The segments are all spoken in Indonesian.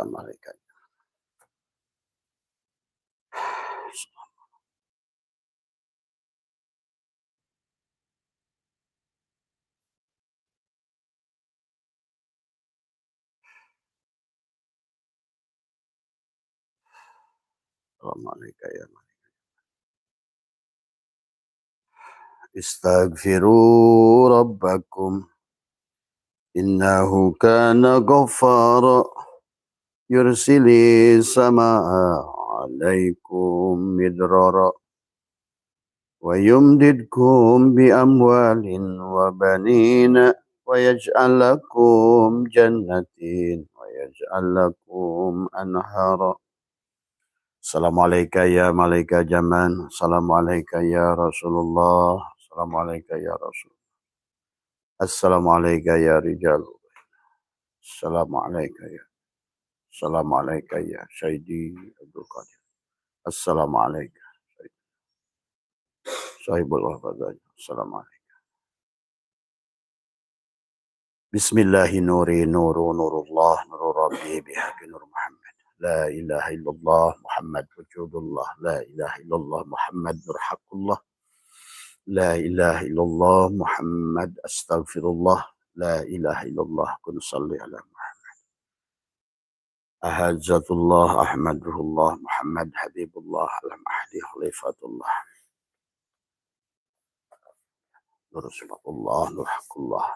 malaikat. Malaikat ya. Istaghfiru rabbakum innahu kana ghaffara yursili samaa alaikum midrara wa yumdidkum bi amwalin wa banina wa yaj'al lakum jannatin wa yaj'al lakum anhara. Assalamualaikum ya malaikat zaman. Assalamualaikum ya Rasulullah. Assalamualaikum ya Rasul. Assalamualaikum ya rijal. Assalamualaikum ya. Assalamualaikum ya Sayyidi Abdul Qadir. Assalamualaikum. Sahibul wafadanya. Assalamualaikum. Bismillahi nuri nuru nurullah nuru rabbi bihaqi nur Muhammad. La ilaha illallah Muhammad wujudullah. La ilaha illallah Muhammad nur haqqullah. La ilaha illallah Muhammad astaghfirullah. La ilaha illallah kun salli ala Muhammad. Ahadzatullah ahmadullah Muhammad habibullah alam ahdi khalifatullah. Rasulullah nur haqqullah.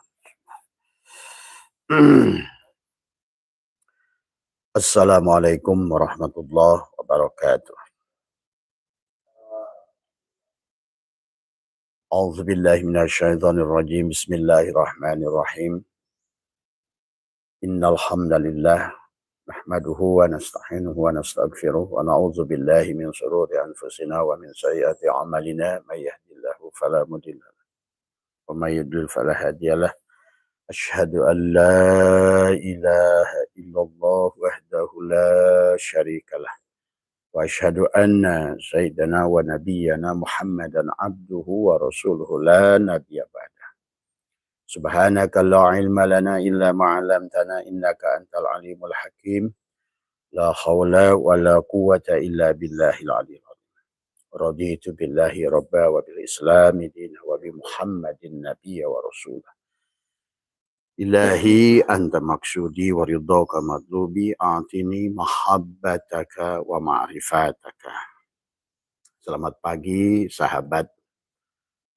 Assalamualaikum warahmatullahi wabarakatuh. A'udzu billahi minasyaitonir rajim. Bismillahirrahmanirrahim. Innal hamdalillah nahmaduhu wa nasta'inuhu wa nastaghfiruh wa na'udzu billahi min shururi anfusina wa min sayyiati a'malina may yahdihillahu fala mudilla lahu wa may yudlil fala hadiyalah. Asyhadu an la ilaha illallah wahdahu la syarikalah wa asyhadu anna sayyidana wa nabiyyana Muhammadan abduhu wa rasuluhu la nabiyya ba'dah. Subhanaka la ilma lana illa ma 'allamtana innaka antal alimul hakim. La haula wa la quwwata illa billahil aliyyil azim. Raditu billahi rabba wa bil islami dinan wa bi Muhammadin nabiyya wa rasulah. Ilahi anta maksudi wa ridhaka madlubi a'tini mahabbataka wa ma'rifataka. Selamat pagi sahabat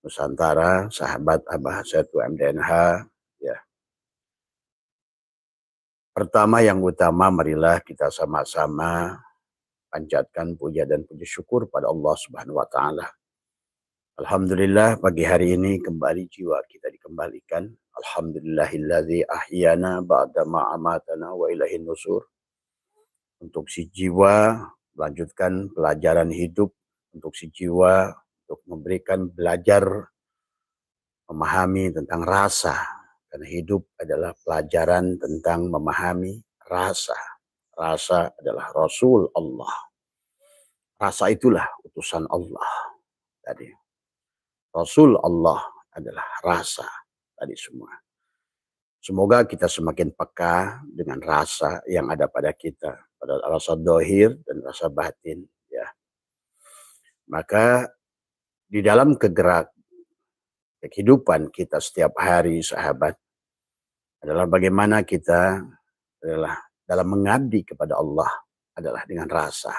Nusantara, sahabat Abah Hasyad UMDNH ya. Pertama yang utama marilah kita sama-sama panjatkan puja dan puji syukur pada Allah Subhanahu wa taala. Alhamdulillah pagi hari ini kembali jiwa kita dikembalikan. Alhamdulillahilladzi ahyana ba'da ma amatana wa ilaihin nusur. Untuk si jiwa melanjutkan pelajaran hidup, untuk si jiwa untuk memberikan belajar memahami tentang rasa. Karena hidup adalah pelajaran tentang memahami rasa. Rasa adalah Rasul Allah. Rasa itulah utusan Allah. Tadi Rasul Allah adalah rasa tadi semua. Semoga kita semakin peka dengan rasa yang ada pada kita, pada rasa dohir dan rasa batin. Ya, maka di dalam kehidupan kita setiap hari, sahabat, adalah bagaimana kita adalah dalam mengabdi kepada Allah adalah dengan rasa.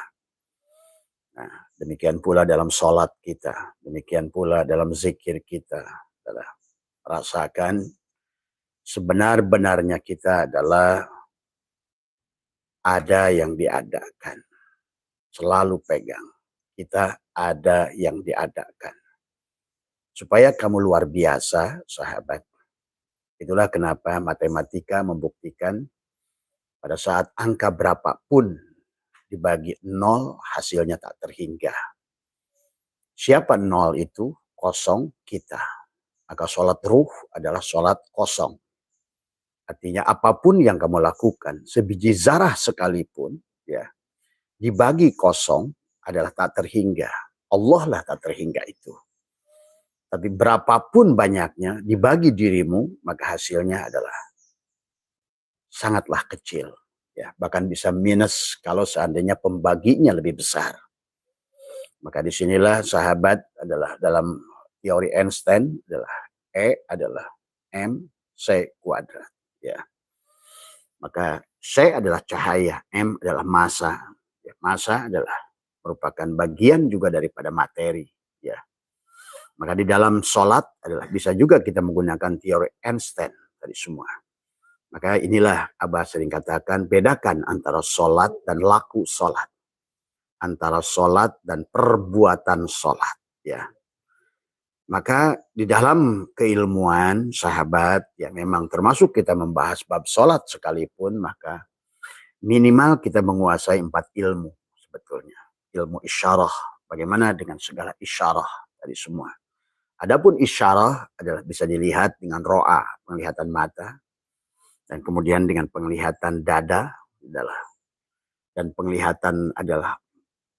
Nah, demikian pula dalam sholat kita, demikian pula dalam zikir kita adalah rasakan sebenar-benarnya kita adalah ada yang diadakan. Selalu pegang, kita ada yang diadakan. Supaya kamu luar biasa, sahabat. Itulah kenapa matematika membuktikan pada saat angka berapapun dibagi 0 hasilnya tak terhingga. Siapa 0 itu? Kosong kita. Maka sholat ruh adalah sholat kosong. Artinya apapun yang kamu lakukan, sebiji zarah sekalipun, ya, dibagi kosong adalah tak terhingga. Allah lah tak terhingga itu. Tapi berapapun banyaknya dibagi dirimu, maka hasilnya adalah sangatlah kecil. Ya, bahkan bisa minus kalau seandainya pembaginya lebih besar. Maka disinilah sahabat adalah dalam teori Einstein adalah E adalah MC kuadrat. Ya. Maka C adalah cahaya, M adalah massa. Ya, massa adalah merupakan bagian juga daripada materi. Ya. Maka di dalam sholat adalah bisa juga kita menggunakan teori Einstein tadi semua. Maka inilah Abah sering katakan, bedakan antara sholat dan laku sholat. Antara sholat dan perbuatan sholat. Ya. Maka di dalam keilmuan sahabat, ya memang termasuk kita membahas bab sholat sekalipun, maka minimal kita menguasai 4 ilmu sebetulnya. Ilmu isyarah, bagaimana dengan segala isyarah tadi semua. Adapun isyarah adalah bisa dilihat dengan ro'a, penglihatan mata, dan kemudian dengan penglihatan dada adalah, dan penglihatan adalah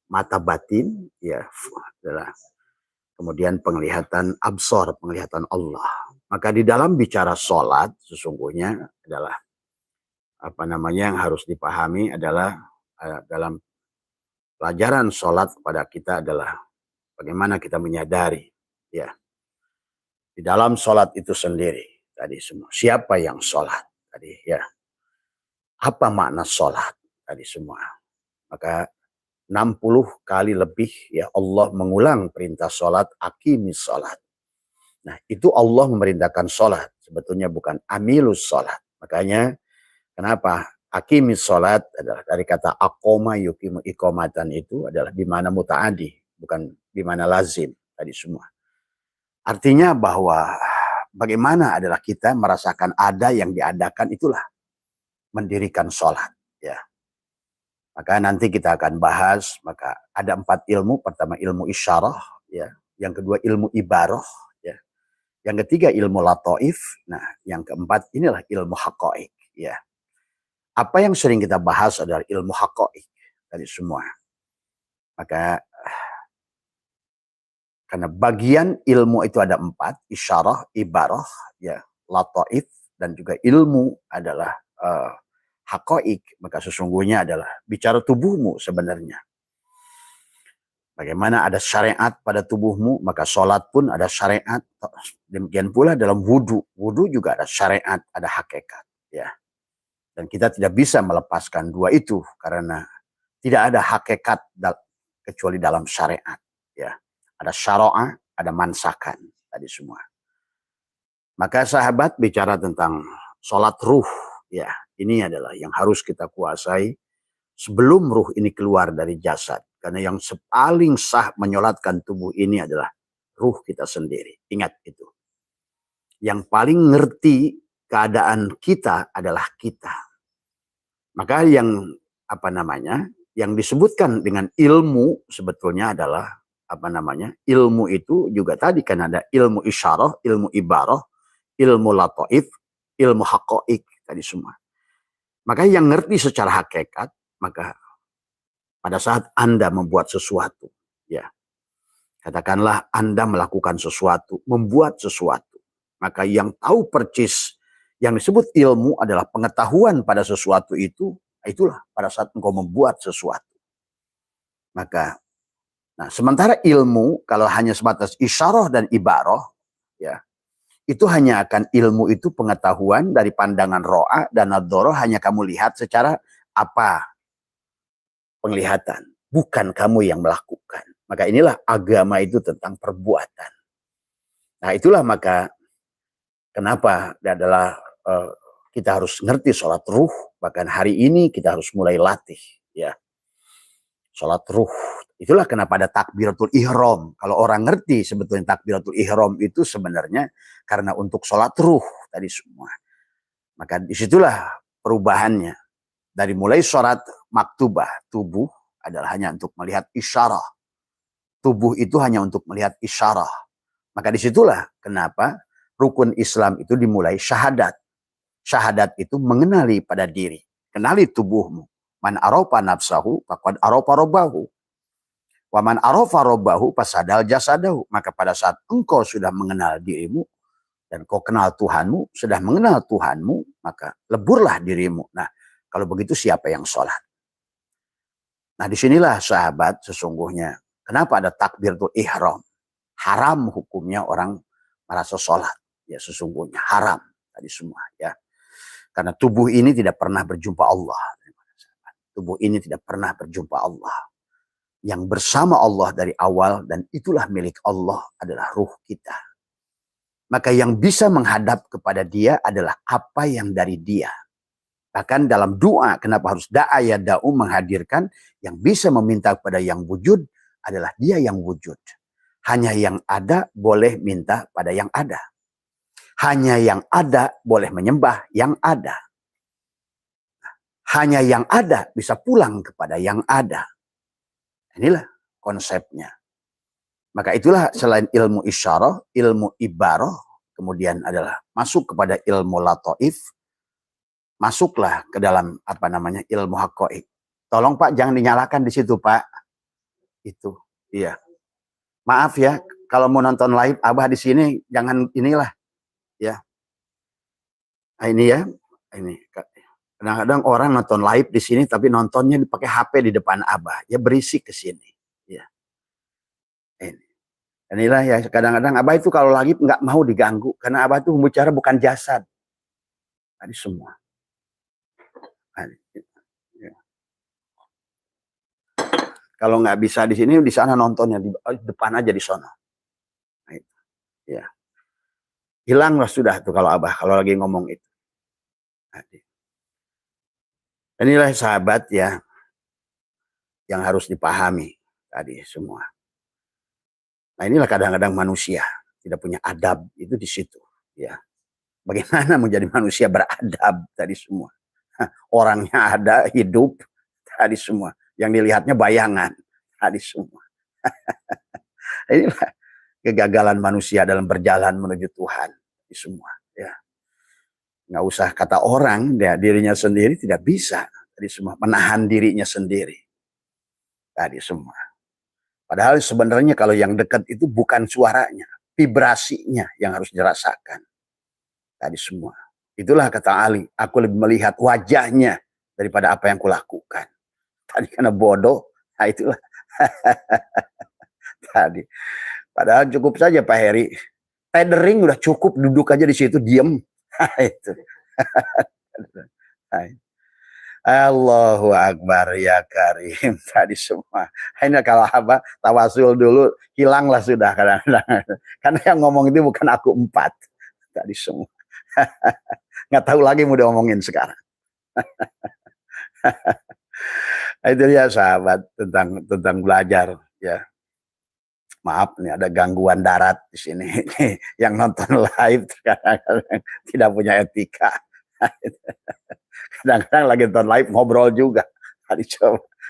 mata batin, ya adalah kemudian penglihatan absor, penglihatan Allah. Maka di dalam bicara sholat sesungguhnya adalah apa namanya yang harus dipahami adalah dalam pelajaran sholat kepada kita adalah bagaimana kita menyadari ya di dalam sholat itu sendiri tadi semua. Siapa yang sholat tadi ya? Apa makna sholat tadi semua? Maka 60 kali lebih ya Allah mengulang perintah sholat, aqimis sholat. Nah itu Allah memerintahkan sholat. Sebetulnya bukan amilus sholat. Makanya kenapa aqimis sholat adalah dari kata aqoma yuqimu iqomatan itu adalah bimana muta'adi. Bukan bimana lazim tadi semua. Artinya bahwa bagaimana adalah kita merasakan ada yang diadakan itulah mendirikan sholat. Ya. Maka nanti kita akan bahas, maka ada 4 ilmu. Pertama ilmu isyarah, ya. Yang kedua ilmu ibarah, ya. Yang ketiga ilmu lataif. Nah, yang keempat inilah ilmu haqa'iq, ya. Apa yang sering kita bahas adalah ilmu haqa'iq dari semua. Maka karena bagian ilmu itu ada 4, isyarah, ibarah, ya, lataif, dan juga ilmu adalah haqa'iq, maka sesungguhnya adalah bicara tubuhmu sebenarnya. Bagaimana ada syariat pada tubuhmu, maka sholat pun ada syariat. Demikian pula dalam wudu. Wudu juga ada syariat, ada hakikat. Ya. Dan kita tidak bisa melepaskan dua itu karena tidak ada hakikat kecuali dalam syariat. Ya. Ada syara'ah, ada mansakan tadi semua. Maka sahabat bicara tentang sholat ruh. Ya, ini adalah yang harus kita kuasai sebelum ruh ini keluar dari jasad. Karena yang paling sah menyolatkan tubuh ini adalah ruh kita sendiri. Ingat itu. Yang paling ngerti keadaan kita adalah kita. Maka yang apa namanya, yang disebutkan dengan ilmu sebetulnya adalah apa namanya, ilmu itu juga tadi kan ada ilmu isyarah, ilmu ibarah, ilmu lataif, ilmu haqa'iq tadi semua. Maka yang ngerti secara hakikat, maka pada saat Anda membuat sesuatu, ya, katakanlah Anda melakukan sesuatu, membuat sesuatu, maka yang tahu percis yang disebut ilmu adalah pengetahuan pada sesuatu itu, itulah pada saat engkau membuat sesuatu. Maka, nah sementara ilmu kalau hanya sebatas isyarah dan ibarah, ya, itu hanya akan ilmu itu pengetahuan dari pandangan ro'a dan nadhara hanya kamu lihat secara apa? Penglihatan. Bukan kamu yang melakukan. Maka inilah agama itu tentang perbuatan. Nah itulah maka kenapa adalah kita harus ngerti sholat ruh. Bahkan hari ini kita harus mulai latih. Ya, sholat ruh. Itulah kenapa ada takbiratul ihram. Kalau orang ngerti sebetulnya takbiratul ihram itu sebenarnya karena untuk sholat ruh tadi semua. Maka disitulah perubahannya. Dari mulai sholat maktubah, tubuh adalah hanya untuk melihat isyarah. Tubuh itu hanya untuk melihat isyarah. Maka disitulah kenapa rukun Islam itu dimulai syahadat. Syahadat itu mengenali pada diri. Kenali tubuhmu. Man arafa nafsahu faqad arafa rabbahu. Wa man arafa rabbahu fasadal jasadahu. Maka pada saat engkau sudah mengenal dirimu dan kau kenal Tuhanmu, sudah mengenal Tuhanmu, maka leburlah dirimu. Nah, Kalau begitu siapa yang sholat? Nah disinilah sahabat sesungguhnya. Kenapa ada takbiratul ihram? Haram hukumnya orang merasa sholat. Ya sesungguhnya haram tadi semua ya. Karena tubuh ini tidak pernah berjumpa Allah. Tubuh ini tidak pernah berjumpa Allah. Yang bersama Allah dari awal dan itulah milik Allah adalah ruh kita. Maka yang bisa menghadap kepada dia adalah apa yang dari dia. Bahkan dalam doa, kenapa harus da'a ya da'u menghadirkan yang bisa meminta kepada yang wujud adalah dia yang wujud. Hanya yang ada boleh minta pada yang ada. Hanya yang ada boleh menyembah yang ada. Hanya yang ada bisa pulang kepada yang ada. Inilah konsepnya. Maka itulah selain ilmu isyarah, ilmu ibarah, kemudian adalah masuk kepada ilmu lataif, masuklah ke dalam ilmu haqaiq. Tolong Pak jangan dinyalakan di situ Pak. Itu, iya. Maaf ya, kalau mau nonton live Abah di sini jangan inilah, ya. Nah, ini ya, ini. Kadang-kadang orang nonton live di sini tapi nontonnya dipakai HP di depan Abah, ya berisik ke sini, ya. Ini. Inilah ya kadang-kadang Abah itu kalau lagi nggak mau diganggu karena Abah itu bicara bukan jasad. Tadi semua. Ya. Kalau nggak bisa di sini, di sana nontonnya di depan aja di sana. Nah, itu. Ya. Hilanglah sudah tuh kalau Abah kalau lagi ngomong itu. Nah, inilah sahabat ya yang harus dipahami tadi semua. Nah inilah kadang-kadang manusia tidak punya adab itu di situ. Ya. Bagaimana menjadi manusia beradab tadi semua. Orangnya ada, hidup, tadi semua. Yang dilihatnya bayangan, tadi semua. Inilah kegagalan manusia dalam berjalan menuju Tuhan, tadi semua. Ya. Nggak usah kata orang, ya, dirinya sendiri tidak bisa, tadi semua. Menahan dirinya sendiri, tadi semua. Padahal sebenarnya kalau yang dekat itu bukan suaranya, vibrasinya yang harus dirasakan, tadi semua. Itulah kata Ali, aku lebih melihat wajahnya daripada apa yang kulakukan. Tadi karena bodoh, nah itulah. Tadi. Padahal cukup saja Pak Heri. Tethering udah cukup, duduk aja di situ, diem. Itu. Allahu Akbar ya Karim. Tadi semua. Ini kalau apa, tawasul dulu, hilanglah sudah kadang-kadang. Karena yang ngomong itu bukan aku 4. Tadi semua. Nggak tahu lagi mau diomongin sekarang. Itu dia sahabat tentang belajar ya. Maaf nih ada gangguan darat di sini. Yang nonton live kadang-kadang tidak punya etika. Kadang-kadang lagi nonton live ngobrol juga.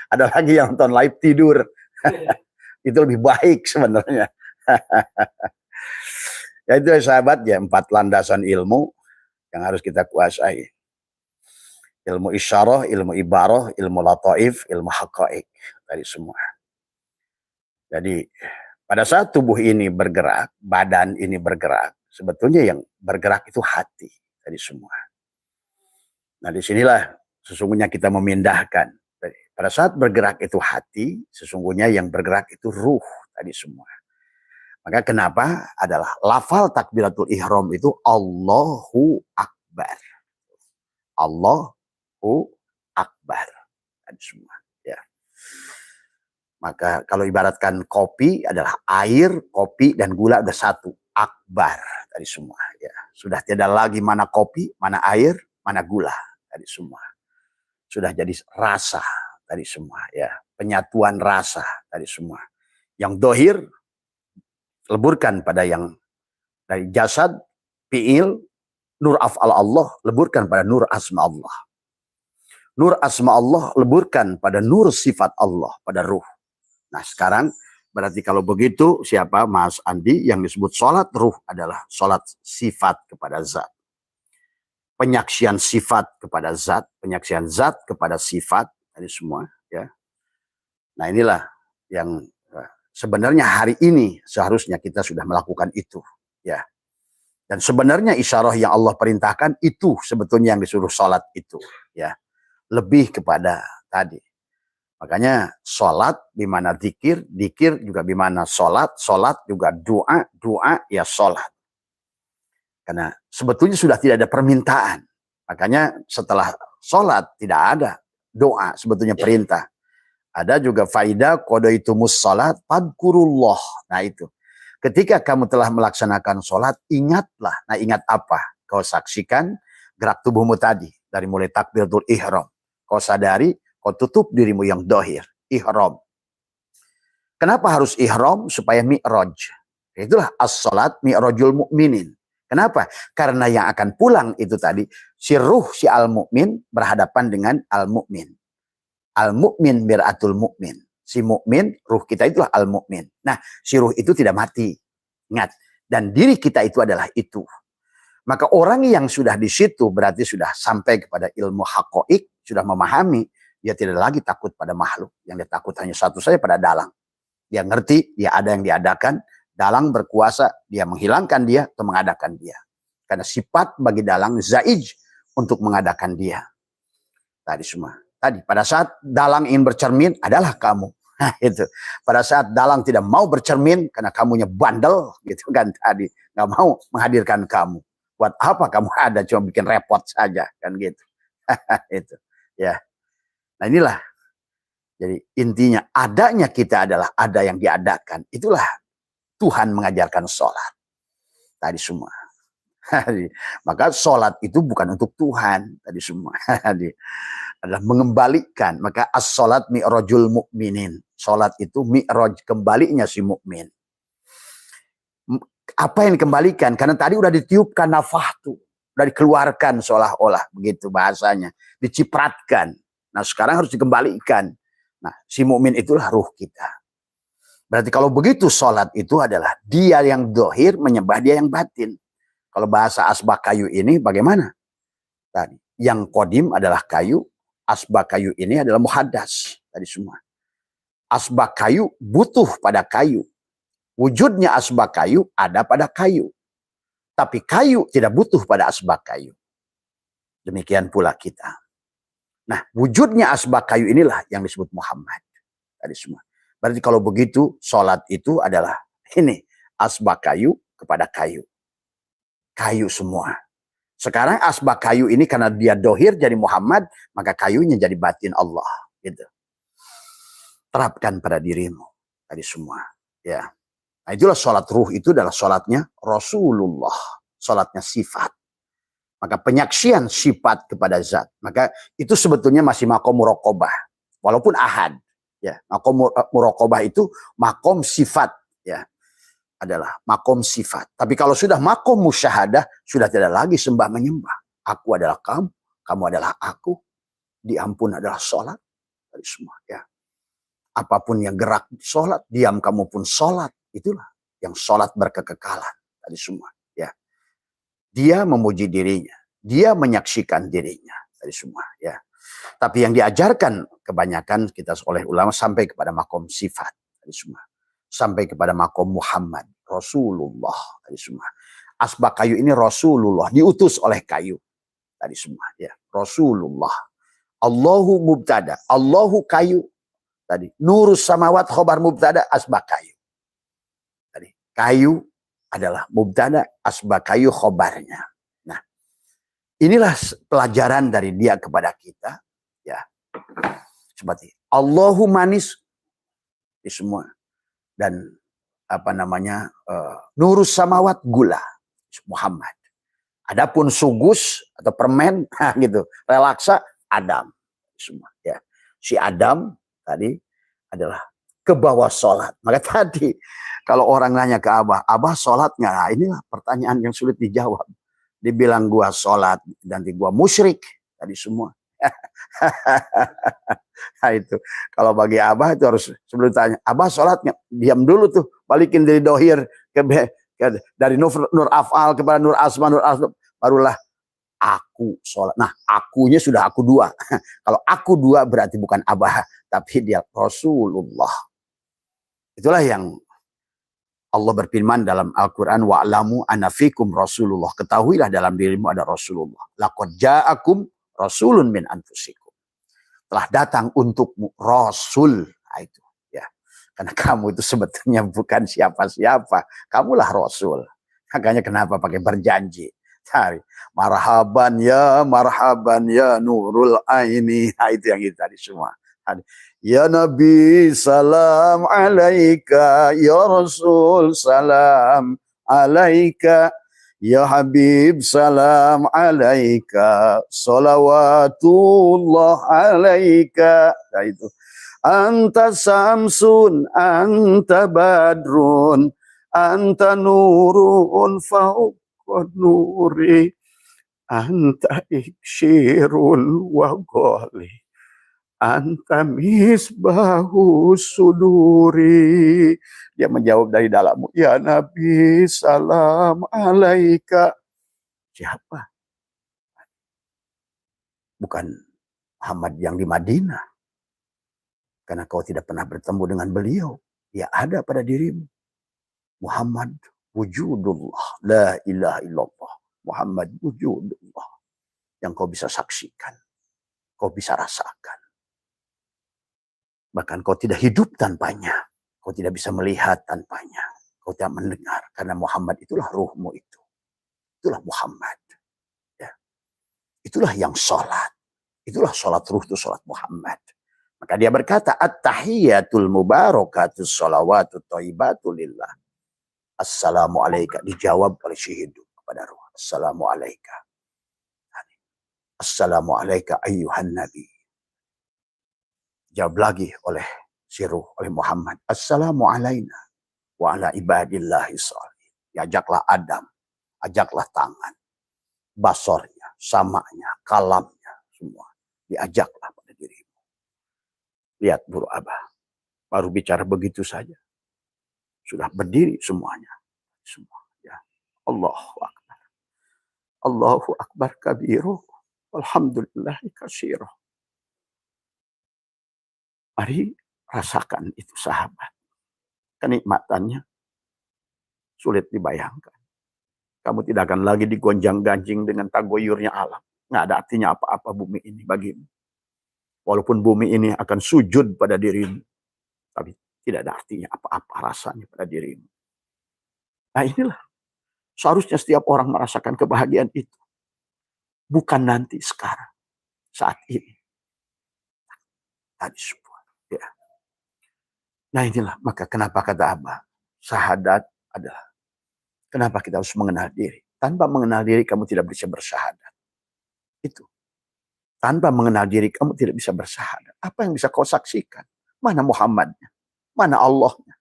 Ada lagi yang nonton live tidur. Itu lebih baik sebenarnya. Ya itu sahabat ya 4 landasan ilmu yang harus kita kuasai. Ilmu isyarah, ilmu ibarah, ilmu lataif, ilmu haqaiq. Tadi semua. Jadi pada saat tubuh ini bergerak, badan ini bergerak, sebetulnya yang bergerak itu hati. Tadi semua. Nah disinilah sesungguhnya kita memindahkan. Pada saat bergerak itu hati, sesungguhnya yang bergerak itu ruh. Tadi semua. Maka kenapa adalah lafal takbiratul ihram itu Allahu Akbar. Allahu Akbar. Tadi semua. Ya. Maka kalau ibaratkan kopi adalah air, kopi, dan gula udah satu. Akbar. Tadi semua. Ya. Sudah tidak lagi mana kopi, mana air, mana gula. Tadi semua. Sudah jadi rasa. Tadi semua. Ya. Penyatuan rasa. Tadi semua. Yang dohir, leburkan pada yang dari jasad, fi'il, nur af'al Allah, leburkan pada nur asma Allah. Nur asma Allah, leburkan pada nur sifat Allah, pada ruh. Nah sekarang, berarti kalau begitu, siapa Mas Andi yang disebut sholat ruh adalah sholat sifat kepada zat. Penyaksian sifat kepada zat, penyaksian zat kepada sifat, ini semua. Ya. Nah inilah yang sebenarnya hari ini seharusnya kita sudah melakukan itu, ya. Dan sebenarnya isyarah yang Allah perintahkan itu sebetulnya yang disuruh sholat itu, ya. lebih kepada tadi. Makanya sholat bimana zikir, zikir juga bimana sholat, sholat juga doa, doa ya sholat. Karena sebetulnya sudah tidak ada permintaan. Makanya setelah sholat tidak ada doa, sebetulnya perintah. Ada juga faida qadaitumus sholat fadkurullah. Nah itu. Ketika kamu telah melaksanakan sholat, ingatlah. Nah ingat apa? Kau saksikan gerak tubuhmu tadi. Dari mulai takbiratul ihram. Kau sadari, kau tutup dirimu yang dohir. Ihram. Kenapa harus ihram? Supaya mi'raj. Itulah as-sholat mi'rajul mu'minin. Kenapa? Karena yang akan pulang itu tadi, si ruh si al-mu'min berhadapan dengan al-mu'min. Al-mu'min mir'atul mu'min. Si mu'min, ruh kita itulah al-mu'min. Nah, si ruh itu tidak mati. Ingat. Dan diri kita itu adalah itu. Maka orang yang sudah di situ berarti sudah sampai kepada ilmu haqa'iq, sudah memahami, dia tidak lagi takut pada makhluk. Yang dia takut hanya satu saja, pada dalang. Dia ngerti, dia ada yang diadakan, dalang berkuasa, dia menghilangkan dia atau mengadakan dia. Karena sifat bagi dalang zaij untuk mengadakan dia. Tadi semua. Tadi pada saat dalang ingin bercermin adalah kamu. Nah, itu. Pada saat dalang tidak mau bercermin karena kamunya bandel gitu kan tadi, nggak mau menghadirkan kamu. Buat apa kamu ada, cuma bikin repot saja kan gitu. Itu. Ya. Nah, inilah. Jadi intinya adanya kita adalah ada yang diadakan. Itulah Tuhan mengajarkan sholat. Tadi semua. Maka sholat itu bukan untuk Tuhan. Tadi semua. Adalah mengembalikan. Maka as-sholat mi'rajul mu'minin. Sholat itu mi'raj, kembalinya si mu'min. Apa yang dikembalikan? Karena tadi udah ditiupkan nafahtu. Udah dikeluarkan seolah-olah. Begitu bahasanya. Dicipratkan. Nah sekarang harus dikembalikan. Nah si mu'min itulah ruh kita. Berarti kalau begitu sholat itu adalah dia yang dohir menyembah dia yang batin. Kalau bahasa asbak kayu ini bagaimana? Tadi yang kodim adalah kayu. Asbak kayu ini adalah muhaddas. Tadi semua. Asbak kayu butuh pada kayu. Wujudnya asbak kayu ada pada kayu. Tapi kayu tidak butuh pada asbak kayu. Demikian pula kita. Nah, wujudnya asbak kayu inilah yang disebut Muhammad. Tadi semua. Berarti kalau begitu, sholat itu adalah ini. Asbak kayu kepada kayu. Kayu semua. Sekarang asbak kayu ini karena dia dohir jadi Muhammad, maka kayunya jadi batin Allah. Gitu. Terapkan pada dirimu. Tadi semua. Ya. Nah itulah sholat ruh itu adalah sholatnya Rasulullah. Sholatnya sifat. Maka penyaksian sifat kepada zat. Maka itu sebetulnya masih makom muraqabah. Walaupun ahad. Ya, makom muraqabah itu makom sifat. Ya, adalah makom sifat. Tapi kalau sudah makom musyahadah, sudah tidak lagi sembah menyembah. Aku adalah kamu, kamu adalah aku. Diampun adalah sholat. Dari semua. Ya. Apapun yang gerak sholat, diam kamu pun sholat. Itulah yang sholat berkekekalan. Tadi semua. Ya. Dia memuji dirinya. Dia menyaksikan dirinya. Dari semua. Ya. Tapi yang diajarkan kebanyakan kita oleh ulama sampai kepada makom sifat. Dari semua. Sampai kepada makom Muhammad. Rasulullah. Tadi semua. Asbak kayu ini Rasulullah. Diutus oleh kayu. Tadi semua. Ya. Rasulullah. Allahu mubtada. Allahu kayu. Tadi. Nurus samawat khobar mubtada asbak kayu. Tadi. Kayu adalah mubtada, asbak kayu khobarnya. Nah, inilah pelajaran dari dia kepada kita. Ya, seperti Allahu manis di semua dan apa namanya nurus samawat gula Muhammad. Adapun sugus atau permen, nah gitu, relaksa Adam semua. Ya, si Adam tadi adalah ke bawah sholat. Maka tadi kalau orang nanya ke Abah, Abah sholat nggak? Nah, inilah pertanyaan yang sulit dijawab. Dibilang gua sholat, nanti gua musyrik. Tadi semua. Nah itu. Kalau bagi Abah itu harus sebelum tanya, Abah sholat nggak? Diam dulu tuh. Balikin dari dohir. Dari nur af'al kepada nur asma, nur asma. Barulah aku sholat. Nah akunya sudah aku dua. Kalau aku dua berarti bukan Abah. Tapi dia Rasulullah. Itulah yang Allah berfirman dalam Al-Quran, wa'lamu anna fikum Rasulullah. Ketahuilah dalam dirimu ada Rasulullah. Laqad ja'akum rasulun min anfusikum. telah datang untukmu Rasul. Nah, itu ya. Karena kamu itu sebetulnya bukan siapa-siapa. Kamulah Rasul. Makanya kenapa pakai berjanji. Cari marhaban ya nurul aini. Nah, itu yang itu tadi semua. Ya Nabi salam alaika, ya Rasul salam alaika, ya Habib salam alaika, salawatullah alaika. Nah, itu. Anta samsun, anta badrun, anta nurun fauqa nuri, anta ikshirun wa ghali, anta misbahu suduri. Dia menjawab dari dalammu, ya Nabi salam alaika. Siapa? Bukan Muhammad yang di Madinah. Karena kau tidak pernah bertemu dengan beliau. Dia ada pada dirimu. Muhammad wujudullah. La ilaha illallah. Muhammad wujudullah. Yang kau bisa saksikan. Kau bisa rasakan. Bahkan kau tidak hidup tanpanya. Kau tidak bisa melihat tanpanya. Kau tidak mendengar. Karena Muhammad itulah ruhmu itu. Itulah Muhammad. Ya. Itulah yang sholat. Itulah sholat ruh itu sholat Muhammad. Maka dia berkata, at-tahiyyatul mubarakatus sholawatut thayyibatu lillah. Assalamu alaika. Dijawab oleh si hidup kepada ruh. Assalamu alaika. Assalamu alaika ayyuhan nabi. Jawab lagi oleh si ruh, oleh Muhammad. Assalamu alaina wa ala ibadillahi sholihin. Ajaklah Adam. Ajaklah tangan. Basornya, samanya, kalamnya. Semua. Diajaklah pada dirimu. Lihat Guru Abah, baru bicara begitu saja. Sudah berdiri semuanya. Semua. Ya. Allahu Akbar. Allahu Akbar kabiru. Alhamdulillahi katsiru. Mari rasakan itu sahabat. Kenikmatannya sulit dibayangkan. Kamu tidak akan lagi digonjang-ganjing dengan tagoyurnya alam. Nggak ada artinya apa-apa bumi ini bagimu. Walaupun bumi ini akan sujud pada dirimu. Tapi tidak ada artinya apa-apa rasanya pada dirimu. Nah inilah. Seharusnya setiap orang merasakan kebahagiaan itu. Bukan nanti, sekarang. Saat ini. Tadi semua. Ya. Nah inilah. Maka kenapa kata Abah. Syahadat adalah. Kenapa kita harus mengenal diri. Tanpa mengenal diri kamu tidak bisa bersyahadat. Itu. Tanpa mengenal diri, kamu tidak bisa bersyahadat. Apa yang bisa kau saksikan? Mana Muhammadnya? Mana Allahnya?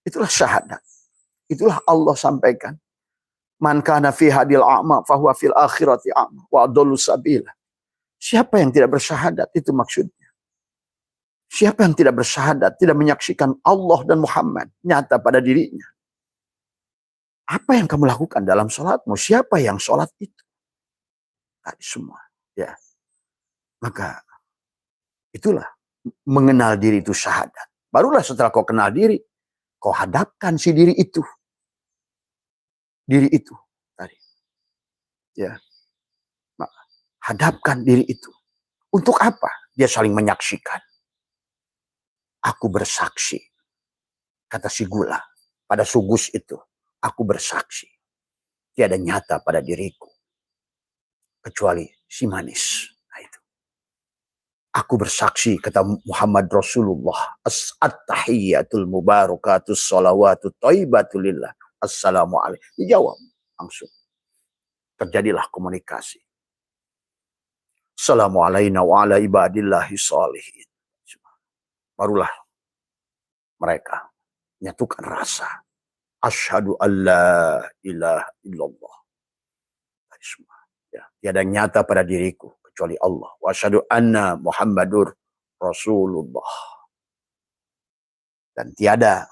Itulah syahadat. Itulah Allah sampaikan. Man kana fi hadil a'ma fahuwa fil akhirati a'ma wa adallu sabila. Siapa yang tidak bersyahadat? Itu maksudnya. Siapa yang tidak bersyahadat, tidak menyaksikan Allah dan Muhammad nyata pada dirinya. Apa yang kamu lakukan dalam sholatmu? Siapa yang sholat itu? Tadi semua. Ya. Maka itulah mengenal diri itu syahadat. Barulah setelah kau kenal diri, kau hadapkan si diri itu. Diri itu tadi. Ya. Hadapkan diri itu. Untuk apa? Dia saling menyaksikan. Aku bersaksi. Kata si gula pada sugus itu. Aku bersaksi. Tiada nyata pada diriku. Kecuali si manis. Aku bersaksi, kata Muhammad Rasulullah. At-tahiyyatul mubarakatus sholawatut thayyibatu lillah. Assalamu alaikum. Dijawab langsung. Terjadilah komunikasi. Assalamu alaina wa ala ibadillahi sholihin. Barulah mereka menyatukan rasa. Asyhadu an la ilaha illallah. Ya, tiada nyata pada diriku kecuali Allah. Wa asyhadu anna Muhammadur Rasulullah. Dan tiada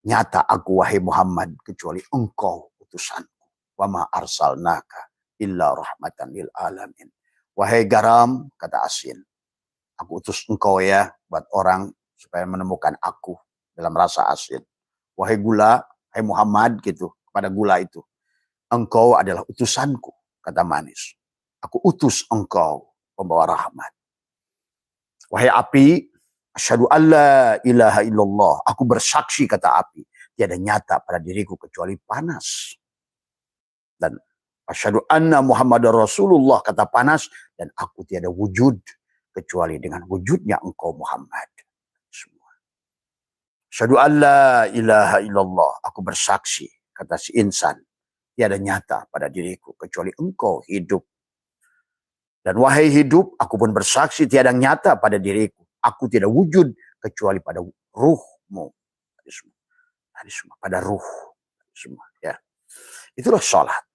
nyata aku wahai Muhammad kecuali engkau utusanku. Wa ma arsalnaka illa rahmatan lil alamin. Wahai garam, kata asin, aku utus engkau ya buat orang supaya menemukan aku dalam rasa asin. Wahai gula, hai Muhammad gitu, kepada gula itu. Engkau adalah utusanku, kata manis. Aku utus engkau, pembawa rahmat. Wahai api, asyhadu alla ilaha illallah. Aku bersaksi, kata api, tiada nyata pada diriku kecuali panas. Dan asyhadu anna Muhammadar Rasulullah, kata panas, dan aku tiada wujud kecuali dengan wujudnya engkau Muhammad. Semua. Asyhadu alla ilaha illallah. Aku bersaksi, kata si insan, tiada nyata pada diriku kecuali engkau hidup. Dan wahai hidup, aku pun bersaksi tiada nyata pada diriku. Aku tidak wujud kecuali pada ruhmu. Pada ruh. Semua. Ya. Itulah sholat.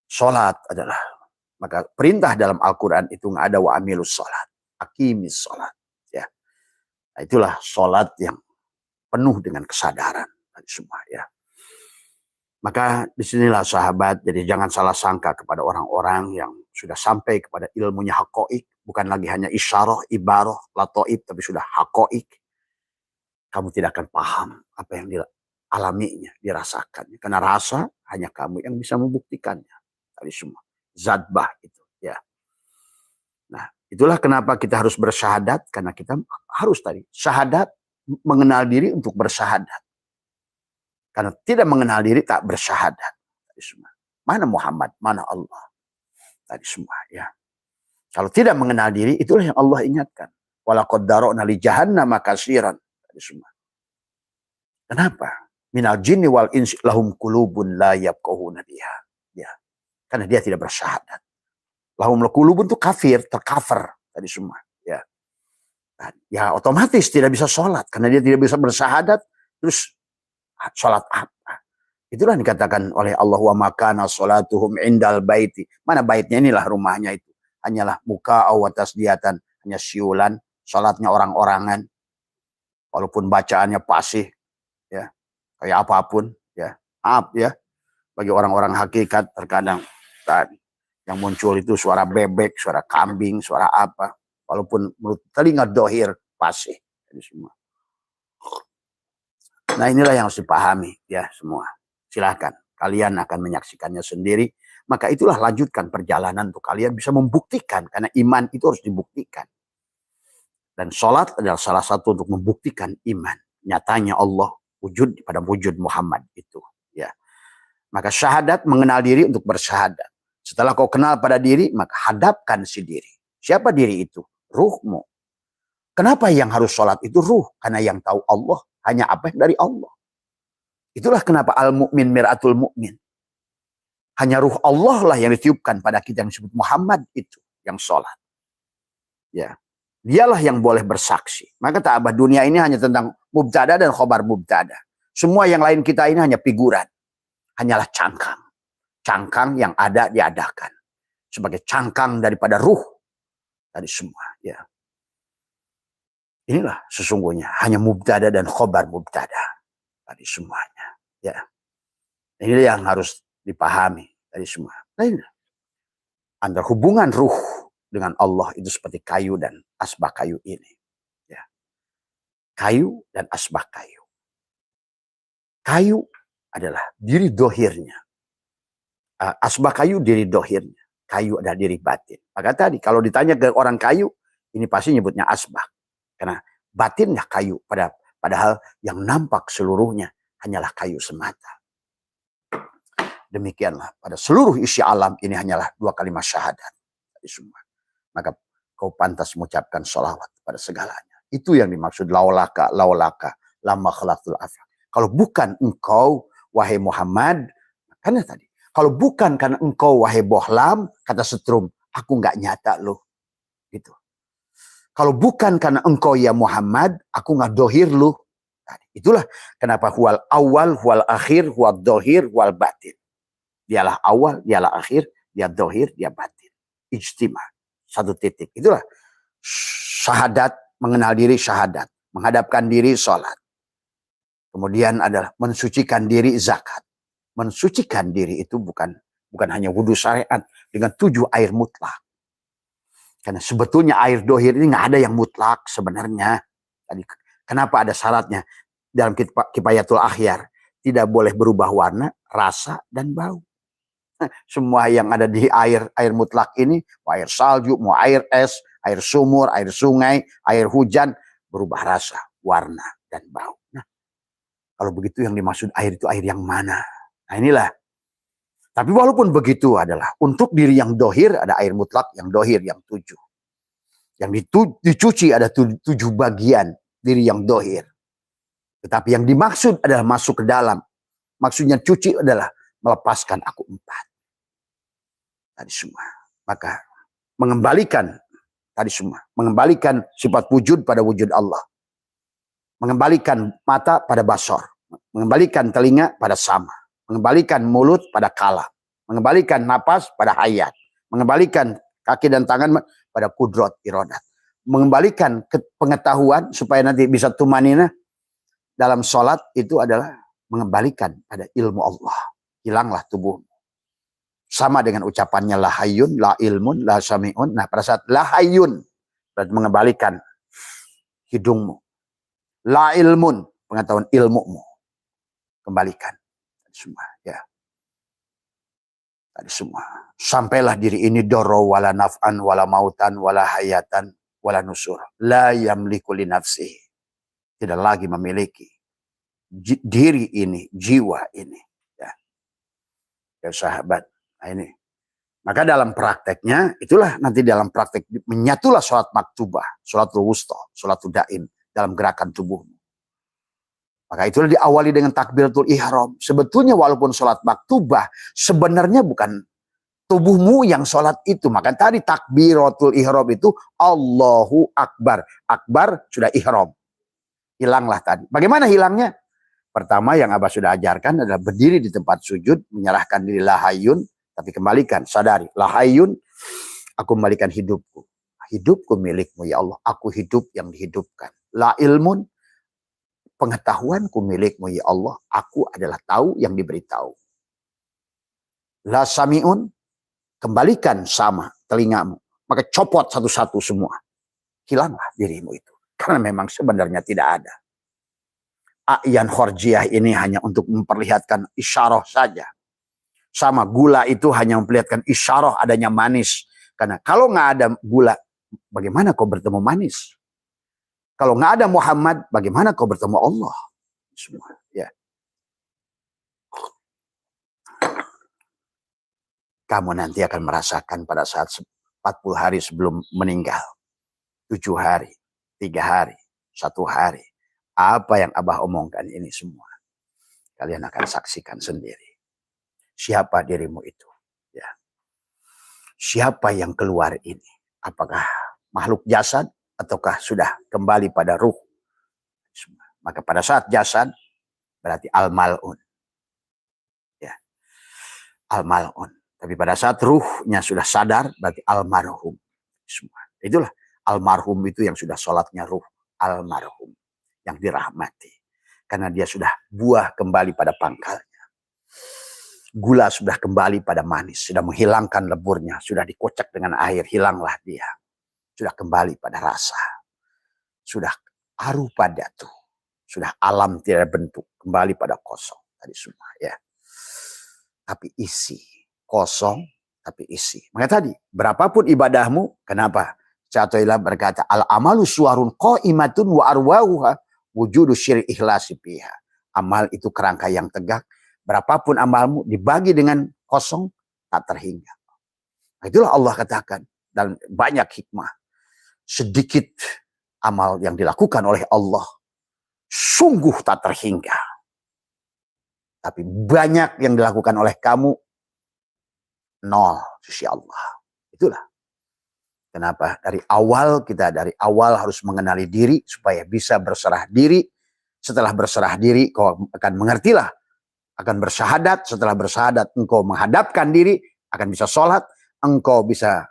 Sholat adalah, maka perintah dalam Al-Quran itu nggak ada wa amilus sholat. Aqimis sholat. Ya. Nah, itulah sholat yang penuh dengan kesadaran. Semua. Ya. Maka disinilah sahabat, jadi jangan salah sangka kepada orang-orang yang sudah sampai kepada ilmunya haqqa'iq, bukan lagi hanya isyarah, ibarah, latoib, tapi sudah haqqa'iq. Kamu tidak akan paham apa yang dialaminya, dirasakannya. Karena rasa hanya kamu yang bisa membuktikannya. Tadi semua. Zadbah itu. Ya. Nah, itulah kenapa kita harus bersyahadat, karena kita harus tadi. Syahadat, mengenal diri untuk bersyahadat. Karena tidak mengenal diri tak bersyahadat. Tadi semua. Mana Muhammad, mana Allah. Tadi semua. Ya. Kalau tidak mengenal diri, itulah yang Allah ingatkan. Walaqad dara'na li jahannama katsiran. Tadi semua. Kenapa? Minal jinni wal insi lahum qulubun la yafqahuna biha. Ya. Karena dia tidak bersyahadat. Lahum qulubun itu kafir, tercover. Tadi semua. Ya. Ya otomatis tidak bisa sholat. Karena dia tidak bisa bersyahadat. Terus sholat apa? Itulah yang dikatakan oleh Allah, wa makana sholatuhum indal baiti. Mana baitnya, inilah rumahnya itu. Hanyalah muka awatas diatan, hanya siulan, sholatnya orang-orangan. Walaupun bacaannya fasih, ya, kayak apapun, ya, maaf ya, bagi orang-orang hakikat terkadang tadi yang muncul itu suara bebek, suara kambing, suara apa, walaupun menurut telinga dohir fasih, jadi semua. Nah inilah yang harus dipahami ya semua. Silahkan, kalian akan menyaksikannya sendiri. Maka itulah lanjutkan perjalanan untuk kalian bisa membuktikan. Karena iman itu harus dibuktikan. Dan sholat adalah salah satu untuk membuktikan iman. Nyatanya Allah wujud pada wujud Muhammad itu. Ya. Maka syahadat, mengenal diri untuk bersyahadat. Setelah kau kenal pada diri, maka hadapkan si diri. Siapa diri itu? Ruhmu. Kenapa yang harus sholat itu ruh? Karena yang tahu Allah hanya apa yang dari Allah. Itulah kenapa al-mu'min mir'atul mu'min. Hanya ruh Allah lah yang ditiupkan pada kita yang disebut Muhammad itu. Yang sholat. Ya. Dialah yang boleh bersaksi. Maka ta'abah dunia ini hanya tentang mubtada dan khobar mubtada. Semua yang lain kita ini hanya figuran. Hanyalah cangkang. Cangkang yang ada diadakan. Sebagai cangkang daripada ruh. Tadi semua. Ya. Inilah sesungguhnya hanya mubtada dan khobar mubtada. Tadi semuanya. Ya. Ini yang harus dipahami. Tadi semua. Nah, antara hubungan ruh dengan Allah itu seperti kayu dan asbak kayu ini. Ya. Kayu dan asbak kayu. Kayu adalah diri dohirnya. Asbak kayu diri dohirnya. Kayu adalah diri batin. Maka tadi kalau ditanya ke orang kayu, ini pasti nyebutnya asbak. Karena batinnya kayu, padahal yang nampak seluruhnya hanyalah kayu semata. Demikianlah pada seluruh isi alam ini hanyalah 2 kalimat syahadat. Semua. Maka kau pantas mengucapkan sholawat pada segalanya. Itu yang dimaksud laulaka lama khalaqtul afaq. Kalau bukan engkau wahai Muhammad, karena tadi kalau bukan karena engkau wahai Bohlam, kata Setrum, aku nggak nyata loh. Gitu. Kalau bukan karena engkau ya Muhammad, aku nggak dohir lu. Nah, itulah kenapa huwal awal, huwal akhir, huwal dohir, huwal batin. Dialah awal, dialah akhir, dia dohir, dia batin. Ijtima. 1 titik. Itulah syahadat, mengenal diri syahadat. Menghadapkan diri sholat. Kemudian adalah mensucikan diri zakat. Mensucikan diri itu bukan hanya wudhu syariat dengan 7 air mutlak. Karena sebetulnya air dohir ini nggak ada yang mutlak sebenarnya. Kenapa ada syaratnya? Dalam Kifayatul Akhyar. Tidak boleh berubah warna, rasa, dan bau. Semua yang ada di air mutlak ini, mau air salju, mau air es, air sumur, air sungai, air hujan, berubah rasa, warna, dan bau. Nah, kalau begitu yang dimaksud air itu air yang mana? Nah inilah. Tapi walaupun begitu adalah untuk diri yang dohir ada air mutlak yang dohir yang 7. Yang dicuci ada 7 bagian diri yang dohir. Tetapi yang dimaksud adalah masuk ke dalam. Maksudnya cuci adalah melepaskan aku 4. Tadi semua. Maka mengembalikan tadi semua. Mengembalikan sifat wujud pada wujud Allah. Mengembalikan mata pada basor. Mengembalikan telinga pada sama. Mengembalikan mulut pada kala. Mengembalikan napas pada hayat. Mengembalikan kaki dan tangan pada kudrat iradat. Mengembalikan pengetahuan supaya nanti bisa tumanina dalam sholat itu adalah mengembalikan pada ilmu Allah. Hilanglah tubuhmu. Sama dengan ucapannya la hayyun, la ilmun, la sami'un. Nah pada saat la hayyun berarti mengembalikan hidungmu. La ilmun, pengetahuan ilmumu. Kembalikan. Semua ya. Tadi semua. Sampailah diri ini doro wala naf'an wala mautan wala hayatan wala nusur. La yamliku li nafsihi. Tidak lagi memiliki diri ini, jiwa ini. Ya, ya sahabat. Nah ini. Maka dalam prakteknya, itulah nanti dalam praktek menyatulah sholat maktubah, sholatul wusta, sholatul daim dalam gerakan tubuhmu. Maka itulah diawali dengan takbiratul ihram. Sebetulnya walaupun sholat maktubah, sebenarnya bukan tubuhmu yang sholat itu. Maka tadi takbiratul ihram itu Allahu Akbar. Akbar sudah ihram. Hilanglah tadi. Bagaimana hilangnya? Pertama yang Abah sudah ajarkan adalah berdiri di tempat sujud, menyerahkan diri lahayun, tapi kembalikan, sadari. Lahayun, aku kembalikan hidupku. Hidupku milikmu ya Allah. Aku hidup yang dihidupkan. La ilmun, pengetahuanku milikmu ya Allah. Aku adalah tahu yang diberitahu. La sami'un, kembalikan sama telingamu. Maka copot satu-satu semua. Hilanglah dirimu itu. Karena memang sebenarnya tidak ada. A'yan khorjiyah ini hanya untuk memperlihatkan isyarah saja. Sama gula itu hanya memperlihatkan isyarah adanya manis. Karena kalau nggak ada gula, bagaimana kau bertemu manis? Kalau nggak ada Muhammad, bagaimana kau bertemu Allah? Semua, ya. Kamu nanti akan merasakan pada saat 40 hari sebelum meninggal. 7 hari, 3 hari, 1 hari. Apa yang Abah omongkan ini semua. Kalian akan saksikan sendiri. Siapa dirimu itu? Ya. Siapa yang keluar ini? Apakah makhluk jasad? Ataukah sudah kembali pada ruh? Maka pada saat jasad, berarti al-mal'un. Ya. Al-mal'un. Tapi pada saat ruhnya sudah sadar, berarti almarhum. Semua. Itulah almarhum itu yang sudah sholatnya ruh. Almarhum. Yang dirahmati. Karena dia sudah buah kembali pada pangkalnya. Gula sudah kembali pada manis. Sudah menghilangkan leburnya. Sudah dikocak dengan air. Hilanglah dia. Sudah kembali pada rasa. Sudah arupa datu. Sudah alam tidak bentuk. Kembali pada kosong. Tadi semua ya. Tapi isi. Kosong tapi isi. Maka tadi. Berapapun ibadahmu. Kenapa? Syaikhullah berkata. Al-amalu suwarun qa'imatun wa arwahuha. Wujudu syiri ikhlasi piha. Amal itu kerangka yang tegak. Berapapun amalmu dibagi dengan kosong. Tak terhingga. Nah, itulah Allah katakan. Dan banyak hikmah. Sedikit amal yang dilakukan oleh Allah sungguh tak terhingga. Tapi banyak yang dilakukan oleh kamu nol sisi Allah. Itulah kenapa dari awal harus mengenali diri supaya bisa berserah diri. Setelah berserah diri kau akan mengertilah, akan bersyahadat. Setelah bersyahadat engkau menghadapkan diri, akan bisa sholat, engkau bisa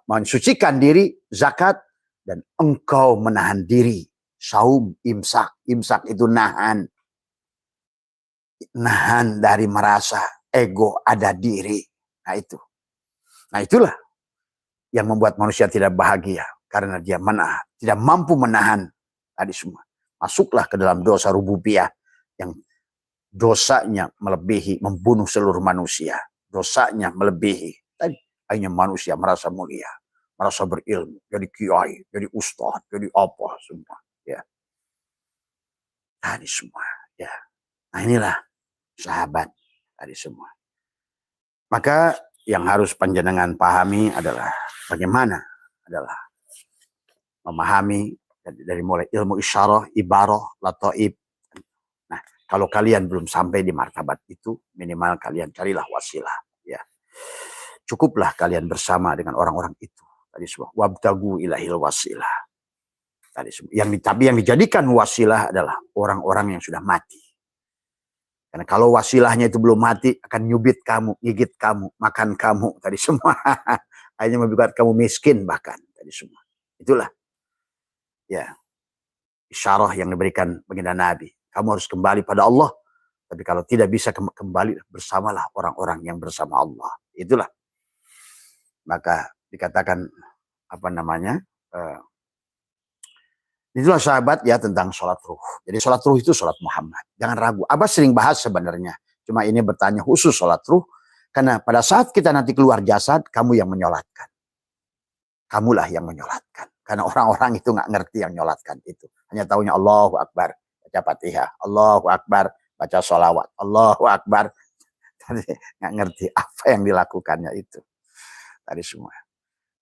mensucikan diri, zakat, dan engkau menahan diri, saum, imsak. Imsak itu nahan dari merasa ego ada diri. Nah itu. Nah itulah yang membuat manusia tidak bahagia. Karena dia tidak mampu menahan tadi semua. Masuklah ke dalam dosa rububiyah yang dosanya melebihi membunuh seluruh manusia. dosanya melebihi. Tadi akhirnya manusia merasa mulia, merasa berilmu, jadi kiai, jadi ustadz, jadi apa semua. Ya, tadi semua. Ya, nah inilah sahabat tadi semua. Maka yang harus panjenengan pahami adalah bagaimana adalah memahami dari mulai ilmu isyarah, ibarah, lataib. Nah, kalau kalian belum sampai di martabat itu, minimal kalian carilah wasilah. Ya, cukuplah kalian bersama dengan orang-orang itu. Tadi semua wabtagu ilahil wasilah. Tadi semua. Tapi yang dijadikan wasilah adalah orang-orang yang sudah mati. Karena kalau wasilahnya itu belum mati, akan nyubit kamu, gigit kamu, makan kamu, tadi semua. Akhirnya membuat kamu miskin bahkan, tadi semua. Itulah, ya, isyarah yang diberikan baginda Nabi. Kamu harus kembali pada Allah. Tapi kalau tidak bisa kembali, bersamalah orang-orang yang bersama Allah. Itulah. Maka dikatakan, apa namanya, itulah sahabat ya tentang sholat ruh. Jadi sholat ruh itu sholat Muhammad. Jangan ragu. Abah sering bahas sebenarnya. Cuma ini bertanya khusus sholat ruh. Karena pada saat kita nanti keluar jasad, kamu yang menyolatkan. Kamulah yang menyolatkan. Karena orang-orang itu nggak ngerti yang nyolatkan itu. Hanya taunya Allahu Akbar. Baca Fatihah. Allahu Akbar. Baca sholawat. Allahu Akbar. Nggak ngerti apa yang dilakukannya itu. Tadi semua.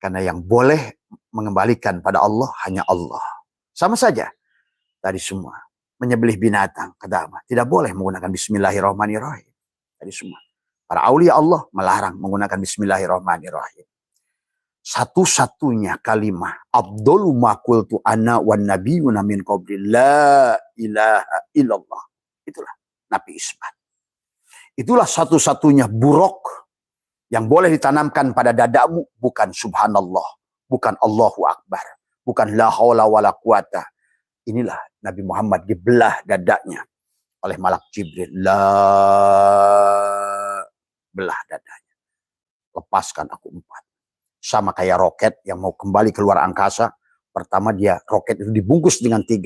Karena yang boleh mengembalikan pada Allah hanya Allah. Sama saja tadi semua. Menyembelih binatang, kata apa? Tidak boleh menggunakan bismillahirrahmanirrahim. Tadi semua. Para aulia Allah melarang menggunakan bismillahirrahmanirrahim. Satu-satunya kalimah afdalu ma qultu ana wan nabiyuna min qabli la ilaha illallah. Itulah Nabi Ismat. Itulah satu-satunya buruk yang boleh ditanamkan pada dadamu, bukan subhanallah, bukan Allahu Akbar, bukan la haula wala quwata. Inilah Nabi Muhammad dibelah dadanya oleh malak Jibril. Belah dadanya. Lepaskan aku 4. Sama kayak roket yang mau kembali keluar angkasa. Pertama roket itu dibungkus dengan 3.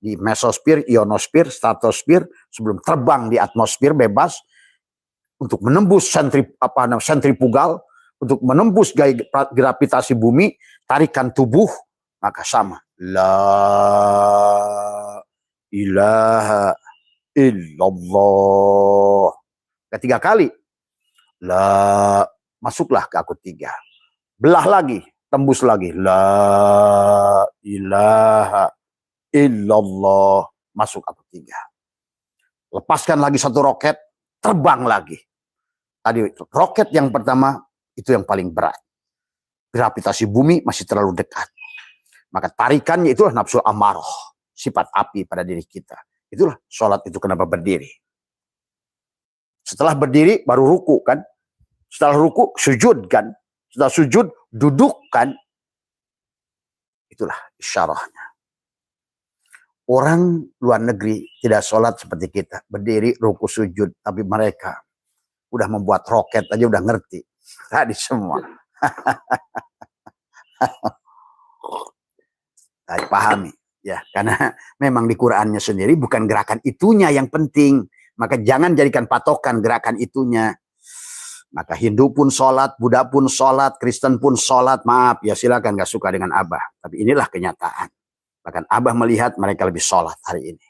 Di mesosfer, ionosfer, stratosfer, sebelum terbang di atmosfer bebas untuk menembus sentrifugal, untuk menembus gaya gravitasi bumi, tarikan tubuh, maka sama. La ilaha illallah. Ketiga kali. La, masuklah ke aku 3. Belah lagi, tembus lagi. La ilaha illallah. Masuk aku 3. Lepaskan lagi 1 roket, terbang lagi. Tadi roket yang pertama itu yang paling berat. Gravitasi bumi masih terlalu dekat. Maka tarikannya itulah nafsu amarah, sifat api pada diri kita. Itulah sholat itu kenapa berdiri. Setelah berdiri baru ruku kan. Setelah ruku sujud kan. Setelah sujud duduk kan. Itulah isyarahnya. Orang luar negeri tidak sholat seperti kita. Berdiri, ruku, sujud. Tapi mereka udah membuat roket aja udah ngerti. Tadi semua. Tadi pahami. Ya, karena memang di Qur'annya sendiri bukan gerakan itunya yang penting. Maka jangan jadikan patokan gerakan itunya. Maka Hindu pun sholat, Buddha pun sholat, Kristen pun sholat. Maaf, ya silakan gak suka dengan Abah. Tapi inilah kenyataan. Bahkan Abah melihat mereka lebih sholat hari ini.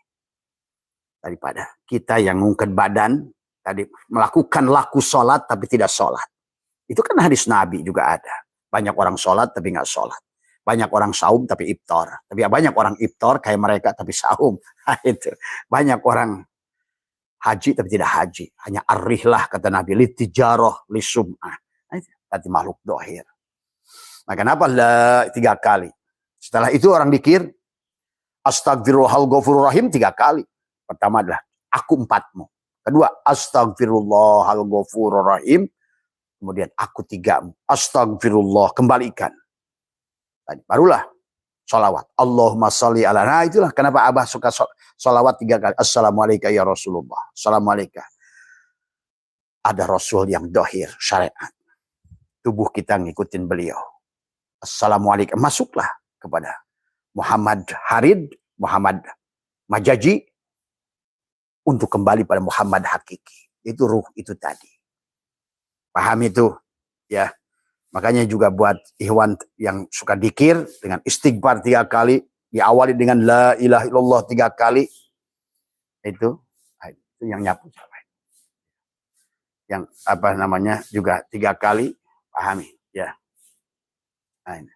Daripada kita yang ngungkit badan, tadi melakukan laku sholat tapi tidak sholat. Itu kan hadis Nabi juga ada. Banyak orang sholat tapi gak sholat. Banyak orang saum tapi iftar. Tapi banyak orang iftar kayak mereka tapi saum. Nah, itu. Banyak orang haji tapi tidak haji. Hanya arrihlah kata Nabi. Litijarah, lisum'ah. Nanti makhluk dohir. Nah kenapa 3 kali? Setelah itu orang dikir. Astagfirullahal ghafurur rahim 3 kali. Pertama adalah aku 4mu. Kedua astagfirullahal ghafurur rahim. Kemudian aku 3mu. Astagfirullah, kembalikan. Tadi barulah sholawat. Allahumma sholli ala. Nah itulah kenapa Abah suka sholawat 3 kali. Assalamualaikum ya Rasulullah. Assalamualaikum. Ada Rasul yang dohir syariat. Tubuh kita ngikutin beliau. Assalamualaikum. Masuklah kepada Muhammad Harid, Muhammad Majaji. Untuk kembali pada Muhammad hakiki. Itu ruh itu tadi. Paham itu, ya. Makanya juga buat ikhwan yang suka dikir dengan istighfar 3 kali, diawali dengan la ilaha illallah 3 kali. Itu yang nyapu siapa? Yang apa namanya juga 3 kali, pahami, ya. Nah, ini.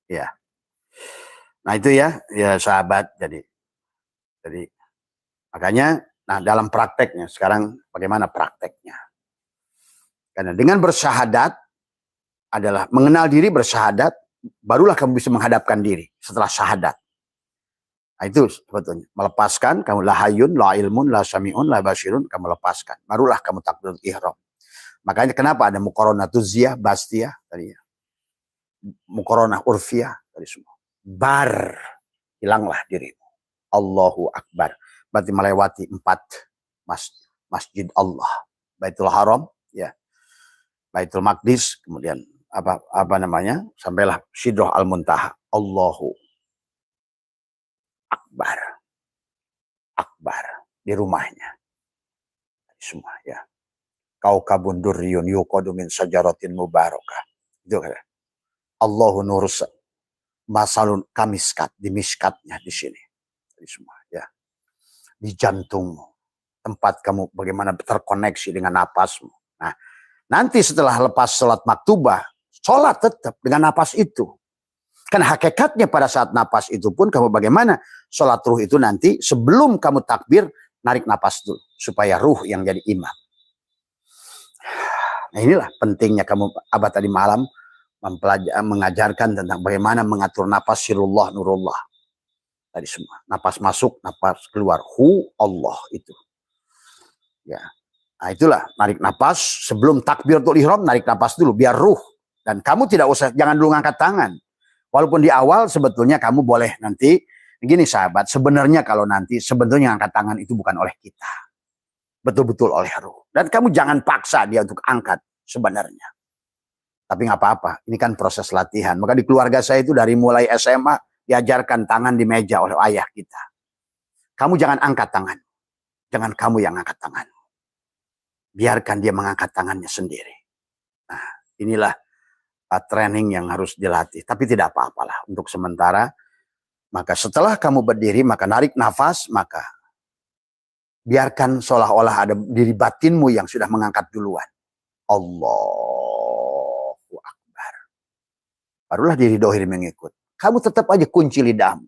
Ya. Nah itu ya sahabat. Jadi makanya, nah dalam prakteknya sekarang bagaimana prakteknya? Karena dengan bersyahadat adalah mengenal diri, bersyahadat, barulah kamu bisa menghadapkan diri setelah syahadat. Nah itu sebetulnya melepaskan, kamu la hayyun, la ilmun, la sami'un, la basirun, kamu lepaskan. Barulah kamu takbiratul ihram. Makanya kenapa ada muqaranatuz ziyah, bastiyah tadi ya. Muqaranah urfiyah tadi semua. Bar, hilanglah dirimu. Allahu Akbar. Berarti melewati 4 masjid Allah. Baitul Haram, ya. Baitul Maqdis, kemudian apa namanya? Sampailah Sidrah Al-Muntaha. Allahu Akbar. Akbar di rumahnya. Semua ya. Kaukabun durriyun yuqadu min sajaratin mubarakah. Itu kan. Allahu nurus masalun kamiskat, di miskatnya di sini. Di semua ya. Di jantungmu. Tempat kamu bagaimana terkoneksi dengan napasmu. Nah, nanti setelah lepas sholat maktubah, sholat tetap dengan napas itu. Kan hakikatnya pada saat napas itu pun kamu bagaimana sholat ruh itu nanti sebelum kamu takbir, narik napas dulu. Supaya ruh yang jadi imam. Nah inilah pentingnya kamu abad tadi malam mengajarkan tentang bagaimana mengatur napas sirullah nurullah. Tadi semua. Napas masuk, napas keluar. Hu Allah itu. Ya. Nah itulah narik napas sebelum takbiratul ihram, narik napas dulu biar ruh, dan kamu tidak usah, jangan dulu ngangkat tangan. Walaupun di awal sebetulnya kamu boleh nanti gini sahabat, sebenarnya kalau nanti sebetulnya angkat tangan itu bukan oleh kita, betul-betul oleh ruh, dan kamu jangan paksa dia untuk angkat sebenarnya. Tapi nggak apa-apa, ini kan proses latihan. Maka di keluarga saya itu dari mulai SMA diajarkan tangan di meja oleh ayah kita. Kamu jangan angkat tangan, jangan kamu yang angkat tangan. Biarkan dia mengangkat tangannya sendiri. Nah, inilah training yang harus dilatih. Tapi tidak apa-apalah untuk sementara. Maka setelah kamu berdiri, maka narik nafas, maka biarkan seolah-olah ada diri batinmu yang sudah mengangkat duluan. Allahu Akbar. Barulah diri dohir mengikut. Kamu tetap aja kunci lidahmu.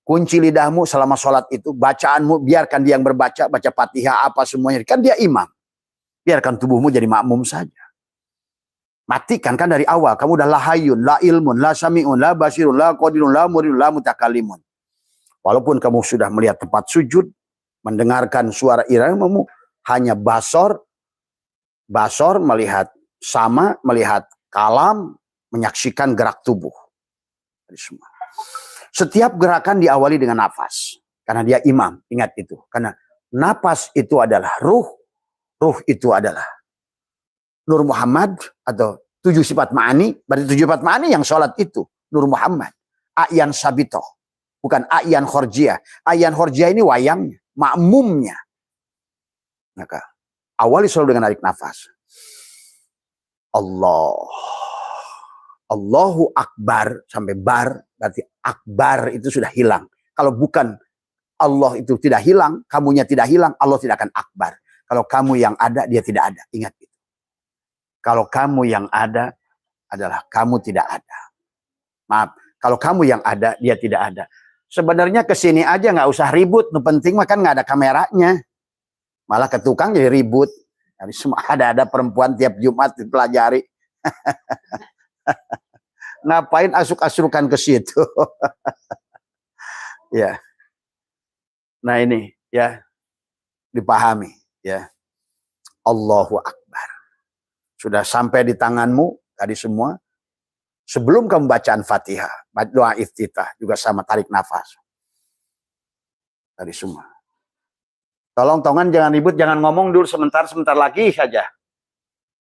Kunci lidahmu selama sholat itu, bacaanmu, biarkan dia yang berbaca, baca Fatihah, apa semuanya. Kan dia imam. Biarkan tubuhmu jadi makmum saja. Matikan kan dari awal. Kamu udah la hayyun, la ilmun, la sami'un, la basirun, la qadirun, la muridun, la mutakalimun. Walaupun kamu sudah melihat tempat sujud, mendengarkan suara iramamu, hanya basor melihat sama, melihat kalam, menyaksikan gerak tubuh. Dari semua. Setiap gerakan diawali dengan nafas. Karena dia imam, ingat itu. Karena nafas itu adalah ruh. Ruh itu adalah Nur Muhammad atau 7 sifat ma'ani. Berarti 7 sifat ma'ani yang sholat itu. Nur Muhammad. A'yan sabitoh. Bukan a'yan khorjiyah. A'yan khorjiyah ini wayangnya. Makmumnya. Maka awali selalu dengan narik nafas. Allahu Akbar sampai bar, berarti akbar itu sudah hilang. Kalau bukan Allah itu tidak hilang, kamunya tidak hilang, Allah tidak akan akbar. Kalau kamu yang ada, dia tidak ada. Ingat itu. Kalau kamu yang ada adalah kamu tidak ada. Maaf, kalau kamu yang ada, dia tidak ada. Sebenarnya kesini aja nggak usah ribut. Nu penting mah kan nggak ada kameranya. Malah ke tukang jadi ribut. Jadi semua ada perempuan tiap Jumat dipelajari. Ngapain asuk-asukan ke situ? Ya. Nah ini ya dipahami ya. Allahu Akbar. Sudah sampai di tanganmu tadi semua. Sebelum kamu bacaan Fatihah, doa iftitah juga sama, tarik nafas. Tadi semua. Tolong tongan jangan ribut, jangan ngomong dulu sebentar lagi saja.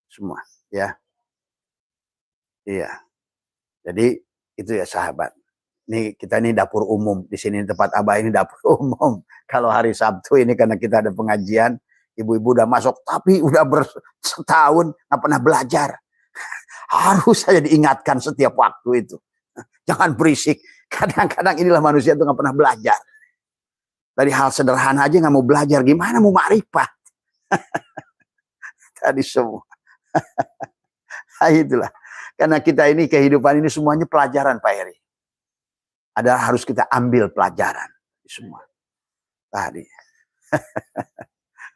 Semua ya. Iya. Jadi itu ya sahabat. Nih kita ini dapur umum. Di sini tempat Abah ini dapur umum. Kalau hari Sabtu ini karena kita ada pengajian, ibu-ibu udah masuk, tapi udah bersetahun nggak pernah belajar. Harus saja diingatkan setiap waktu itu. Jangan berisik. Kadang-kadang inilah manusia itu nggak pernah belajar. Dari hal sederhana aja nggak mau belajar. Gimana mau ma'rifat? Tadi semua. Nah, itulah. Karena kita ini kehidupan ini semuanya pelajaran Pak Heri. Ada harus kita ambil pelajaran semua. Tadi.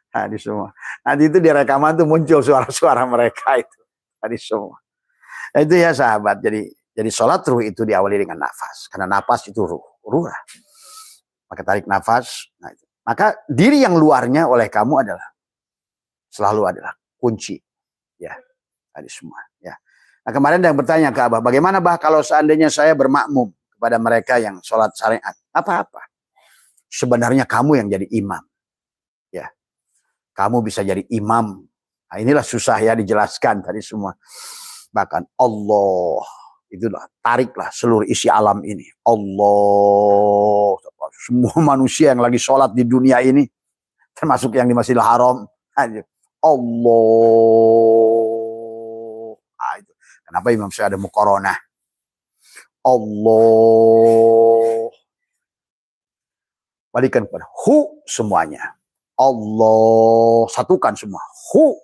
Tadi semua. Nanti itu di rekaman tuh muncul suara-suara mereka itu. Tadi semua. Nah, itu ya sahabat. Jadi sholat ruh itu diawali dengan nafas. Karena nafas itu ruh. Maka tarik nafas. Nah, itu. Maka diri yang luarnya oleh kamu selalu adalah kunci. Ya. Tadi semua. Ya. Nah kemarin yang bertanya ke Abah, bagaimana Bah kalau seandainya saya bermakmum kepada mereka yang sholat syariat? Apa-apa. Sebenarnya kamu yang jadi imam. Ya. Kamu bisa jadi imam. Nah inilah susah ya dijelaskan tadi semua. Bahkan Allah, itulah tariklah seluruh isi alam ini. Allah, semua manusia yang lagi sholat di dunia ini, termasuk yang di Masjidil Haram. Allah. Nah, itu. Kenapa Imam saya ada muqaronah? Allah. Balikan kepada hu semuanya. Allah. Satukan semua. Hu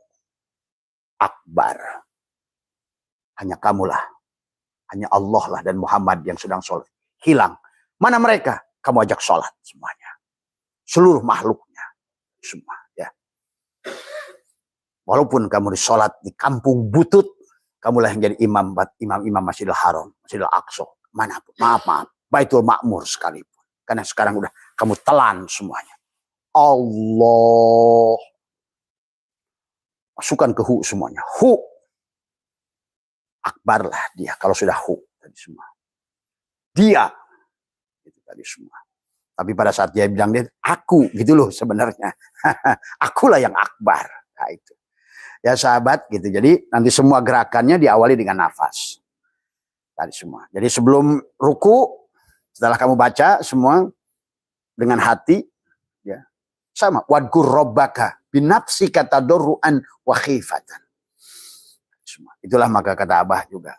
akbar. Hanya kamulah. Hanya Allah lah dan Muhammad yang sedang sholat. Hilang. Mana mereka? Kamu ajak sholat semuanya. Seluruh makhluknya. Semua. Ya. Walaupun kamu sholat di kampung butut. Kamulah yang jadi imam Masjidil Haram. Masjidil Aqsa. Manapun. Maaf. Baitul Ma'mur sekalipun. Karena sekarang udah kamu telan semuanya. Allah. Masukkan ke hu semuanya. Hu. Akbar lah dia. Kalau sudah hu. Tadi semua. Dia. Itu tadi semua. Tapi pada saat dia bilang dia, aku. Gitu loh sebenarnya. Akulah yang akbar. Nah itu. Ya sahabat gitu. Jadi nanti semua gerakannya diawali dengan nafas. Tadi semua. Jadi sebelum ruku. Setelah kamu baca semua dengan hati, ya sama. Wadkur robbaka binafsika tadarruan wa khifatan. Itulah maka kata Abah juga.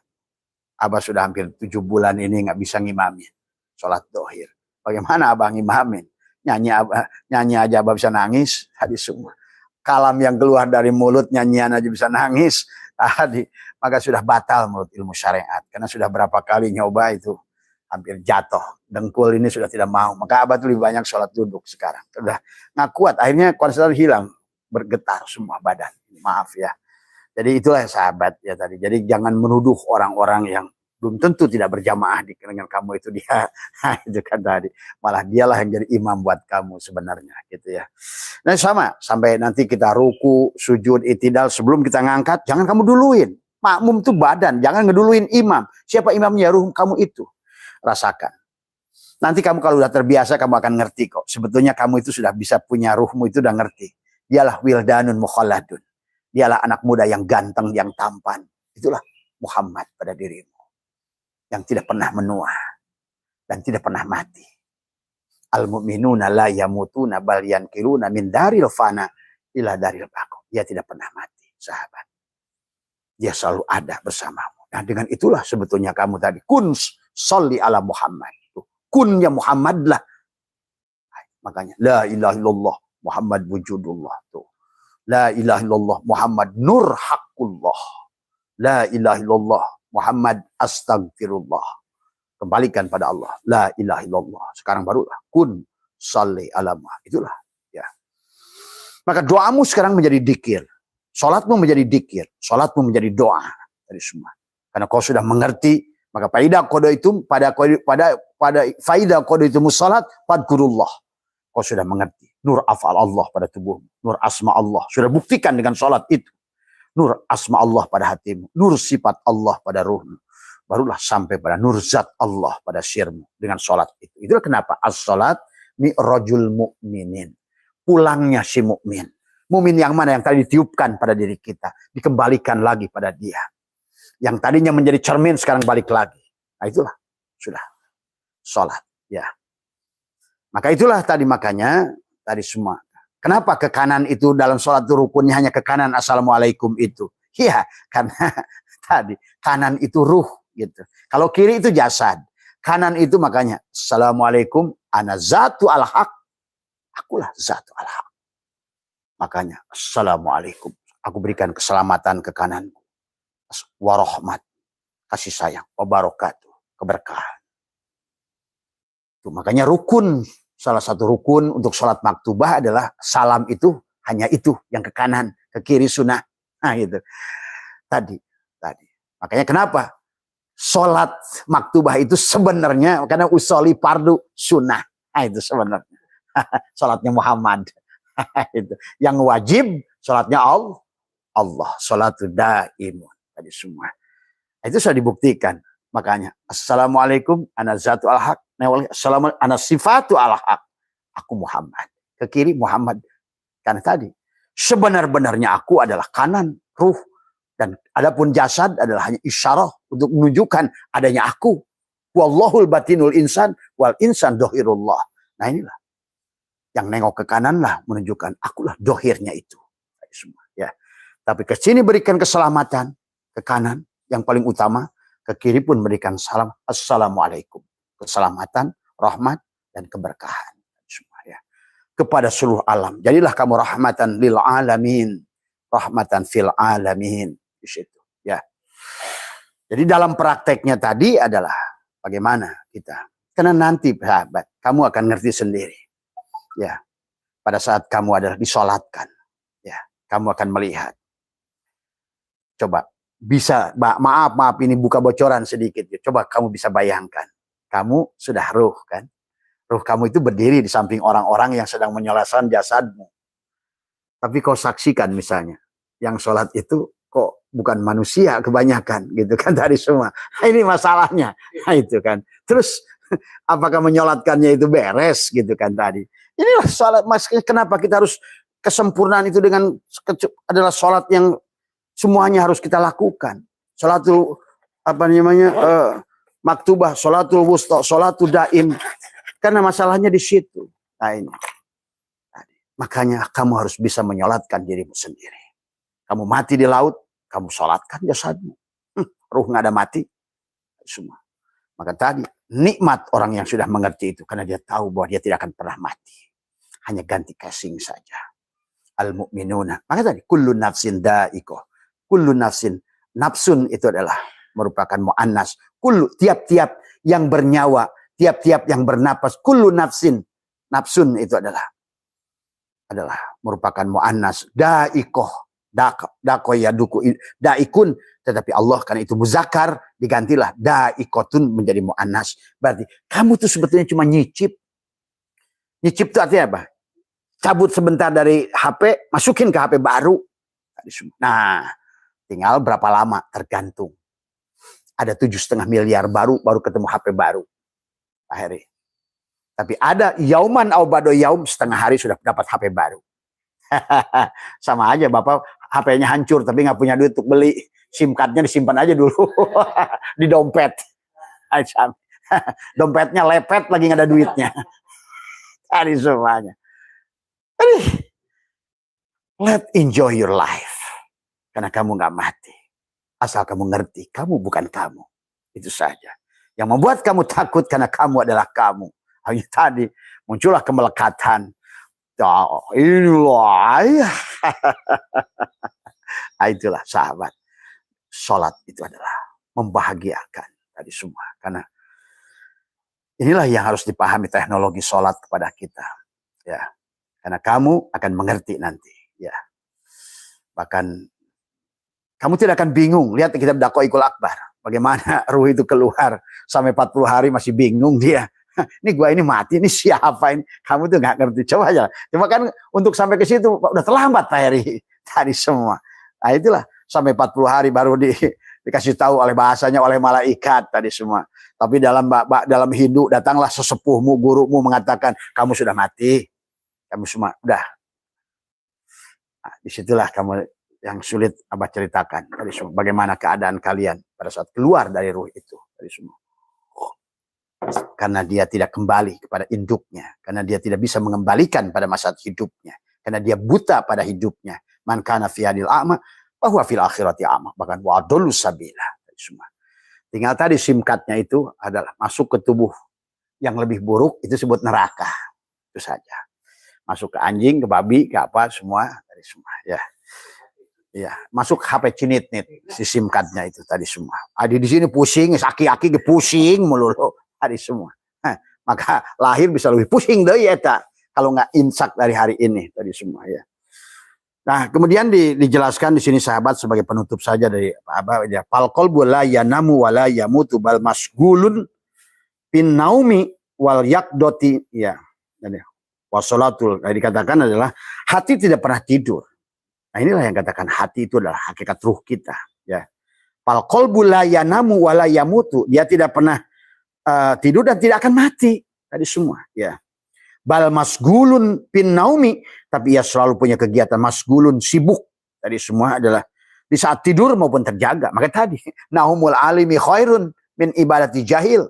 Abah sudah hampir 7 bulan ini nggak bisa ngimamin sholat dohir. Bagaimana Abah ngimamin? Nyanyi aja Abah bisa nangis. Tadi semua. Kalam yang keluar dari mulut nyanyian aja bisa nangis. Tadi maka sudah batal menurut ilmu syariat. Karena sudah berapa kali nyoba itu. Hampir jatuh. Dengkul ini sudah tidak mau. Maka Abah tuh lebih banyak sholat duduk sekarang. Sudah nggak kuat. Akhirnya konsentrasi hilang. Bergetar semua badan. Maaf ya. Jadi itulah sahabat ya tadi. Jadi jangan menuduh orang-orang yang belum tentu tidak berjamaah dengan kamu itu dia. Itu kan tadi. Malah dialah yang jadi imam buat kamu sebenarnya. Gitu ya. Nah sama. Sampai nanti kita ruku, sujud, itidal. Sebelum kita ngangkat. Jangan kamu duluin. Makmum tuh badan. Jangan ngeduluin imam. Siapa imamnya? Ruh kamu itu. Rasakan. Nanti kamu kalau udah terbiasa kamu akan ngerti kok. Sebetulnya kamu itu sudah bisa punya ruhmu itu udah ngerti. Dialah wildanun mukhalladun. Dialah anak muda yang ganteng, yang tampan. Itulah Muhammad pada dirimu. Yang tidak pernah menua. Dan tidak pernah mati. Al-mu'minuna la yamutuna bal yankiluna min daril fana ila daril baqo. Dia tidak pernah mati, sahabat. Dia selalu ada bersamamu. Nah dengan itulah sebetulnya kamu tadi. Kun sholli ala Muhammad. Kunnya Muhammad lah. Makanya la ilaha illallah Muhammad wujudullah. Tuh. La ilaha illallah Muhammad nur haqqullah. La ilaha illallah Muhammad astagfirullah. Kembalikan pada Allah. La ilaha illallah. Sekarang barulah. Kun sholli ala Muhammad. Itulah. Ya. Maka doamu sekarang menjadi dikir. Salatmu menjadi dikir. Salatmu menjadi doa. Dari semua. Karena kau sudah mengerti. Maka faidah qada itu pada faidah qada itu musalat fadkurullah. Kau sudah mengerti. Nur afal Allah pada tubuhmu. Nur asma Allah. Sudah buktikan dengan salat itu. Nur asma Allah pada hatimu. Nur sifat Allah pada ruhmu. Barulah sampai pada nur zat Allah pada sirmu. Dengan salat itu. Itulah kenapa as-salat mi'rajul mu'minin. Pulangnya si mukmin. Mukmin yang mana yang tadi ditiupkan pada diri kita. Dikembalikan lagi pada dia. Yang tadinya menjadi cermin sekarang balik lagi. Nah itulah. Sudah. sholat. Ya. Maka itulah makanya tadi semua. Kenapa ke kanan itu dalam sholat itu rukunnya hanya ke kanan assalamualaikum itu? Iya, karena tadi kanan itu ruh gitu. Kalau kiri itu jasad. Kanan itu makanya assalamualaikum ana zatu al-haq. Akulah zatu al-haq. Makanya assalamualaikum. Aku berikan keselamatan ke kananku. Warahmat. Kasih sayang. Wabarakatuh. Keberkahan. Itu makanya rukun. Salah satu rukun untuk sholat maktubah adalah salam itu hanya itu yang ke kanan, ke kiri sunnah. Nah gitu. Tadi. Makanya kenapa? Sholat maktubah itu sebenarnya karena usoli fardu sunnah. Nah itu sebenarnya. Sholatnya Muhammad. Itu. Yang wajib sholatnya Allah. Sholatu daimun. Tadi semua. Itu sudah dibuktikan. Makanya assalamualaikum ana zatu al-haq. Assalamualaikum ana sifatu al-haq. Aku Muhammad. Ke kiri Muhammad. Karena tadi sebenar-benarnya aku adalah kanan ruh. Dan adapun jasad adalah hanya isyarah untuk menunjukkan adanya aku. Wallahul batinul insan wal insan dohirullah. Nah inilah. Yang nengok ke kanan lah menunjukkan akulah dohirnya itu. Semua, ya. Tapi ke sini berikan keselamatan. Ke kanan yang paling utama. Ke kiri pun berikan salam. Assalamualaikum. Keselamatan, rahmat, dan keberkahan. Semua, ya. Kepada seluruh alam. Jadilah kamu rahmatan lil alamin. Rahmatan fil alamin. Di situ, ya. Jadi dalam prakteknya tadi adalah bagaimana kita. Karena nanti sahabat, kamu akan ngerti sendiri. Ya. Pada saat kamu adalah disolatkan. Ya. Kamu akan melihat. Coba. Bisa, maaf ini buka bocoran sedikit. Coba kamu bisa bayangkan. Kamu sudah ruh kan. Ruh kamu itu berdiri di samping orang-orang yang sedang menyolatkan jasadmu. Tapi kau saksikan misalnya. Yang sholat itu kok bukan manusia kebanyakan gitu kan tadi semua. Nah, ini masalahnya. Nah, itu kan. Terus apakah menyolatkannya itu beres gitu kan tadi. Inilah sholat. Kenapa kita harus kesempurnaan itu dengan adalah sholat yang semuanya harus kita lakukan. Sholatul maktubah, sholatul wusta, sholatul daim. Karena masalahnya di situ. Nah ini. Makanya kamu harus bisa menyolatkan dirimu sendiri. Kamu mati di laut, kamu sholatkan jasadmu. Ruh nggak ada mati. Semua. Maka tadi nikmat orang yang sudah mengerti itu. Karena dia tahu bahwa dia tidak akan pernah mati. Hanya ganti casing saja. Al-mu'minuna. Maka tadi kullu nafsin da'iqah. Kullu nafsin, nafsun itu adalah merupakan mu'annas. Kullu, tiap-tiap yang bernyawa, tiap-tiap yang bernapas. Kullu nafsin, nafsun itu adalah merupakan mu'annas. Da'iqoh, da'qoh yaduku, da'ikun. Tetapi Allah karena itu muzakkar, digantilah da'iqotun menjadi mu'annas. Berarti kamu tuh sebetulnya cuma nyicip. Nyicip itu artinya apa? Cabut sebentar dari HP, masukin ke HP baru. Nah, tinggal berapa lama tergantung. Ada 7,5 miliar baru ketemu HP baru. Pak Heri. Tapi ada yauman au ba'da yaum, setengah hari sudah dapat HP baru. Sama aja Bapak HP-nya hancur tapi nggak punya duit untuk beli. SIM card-nya disimpan aja dulu di dompet. Dompetnya lepet lagi nggak ada duitnya. Tadi semuanya. Let enjoy your life. Karena kamu nggak mati. Asal kamu ngerti, kamu bukan kamu. Itu saja. Yang membuat kamu takut karena kamu adalah kamu. Hanya tadi muncullah kemelekatan. Inilah. Itulah sahabat. Sholat itu adalah membahagiakan tadi semua. Karena inilah yang harus dipahami teknologi sholat kepada kita. Ya. Karena kamu akan mengerti nanti. Ya. Bahkan kamu tidak akan bingung. Lihat kitab Daqaiqul Akbar. Bagaimana ruh itu keluar. Sampai 40 hari masih bingung dia. Ini gua ini mati. Ini siapa ini. Kamu tuh gak ngerti. Coba aja. Cuma kan untuk sampai ke situ. Udah terlambat Pak Heri. Tadi semua. Nah itulah. Sampai 40 hari baru dikasih tahu oleh bahasanya. Oleh malaikat. Tadi semua. Tapi dalam hidup datanglah sesepuhmu. Gurumu mengatakan. Kamu sudah mati. Kamu semua. Udah. Nah, disitulah kamu yang sulit Abah ceritakan dari semua. Bagaimana keadaan kalian pada saat keluar dari ruh itu dari semua. karena dia tidak kembali kepada induknya, karena dia tidak bisa mengembalikan pada masa hidupnya, karena dia buta pada hidupnya. Man kana fi hadil a'ma bahwa fil akhirati a'ma, bahkan wa adallu sabila. Semua. Tinggal tadi simkatnya itu adalah masuk ke tubuh yang lebih buruk, itu sebut neraka. Itu saja. Masuk ke anjing, ke babi, ke apa semua, dari semua ya. Ya, masuk HP cinit-nit si simkatnya itu tadi semua. Adi di sini pusing, aki-aki pusing melulu tadi semua. Maka lahir bisa lebih pusing deh ya tak kalau nggak imsak dari hari ini tadi semua ya. Nah, kemudian dijelaskan di sini sahabat sebagai penutup saja dari apa ya. Fal qalbu la yanamu wa la yamutu bal masgulun bin naumi wal yaqdoti ya. Dan wasolatul dikatakan adalah hati tidak pernah tidur. Nah, inilah yang katakan hati itu adalah hakikat ruh kita ya. Fal qalbu la yanamu wa la yamutu, dia tidak pernah tidur dan tidak akan mati tadi semua ya. Bal masgulun bin naumi, tapi ia selalu punya kegiatan masgulun, sibuk tadi semua adalah di saat tidur maupun terjaga. Maka tadi naumul alimi khairun min ibadati jahil,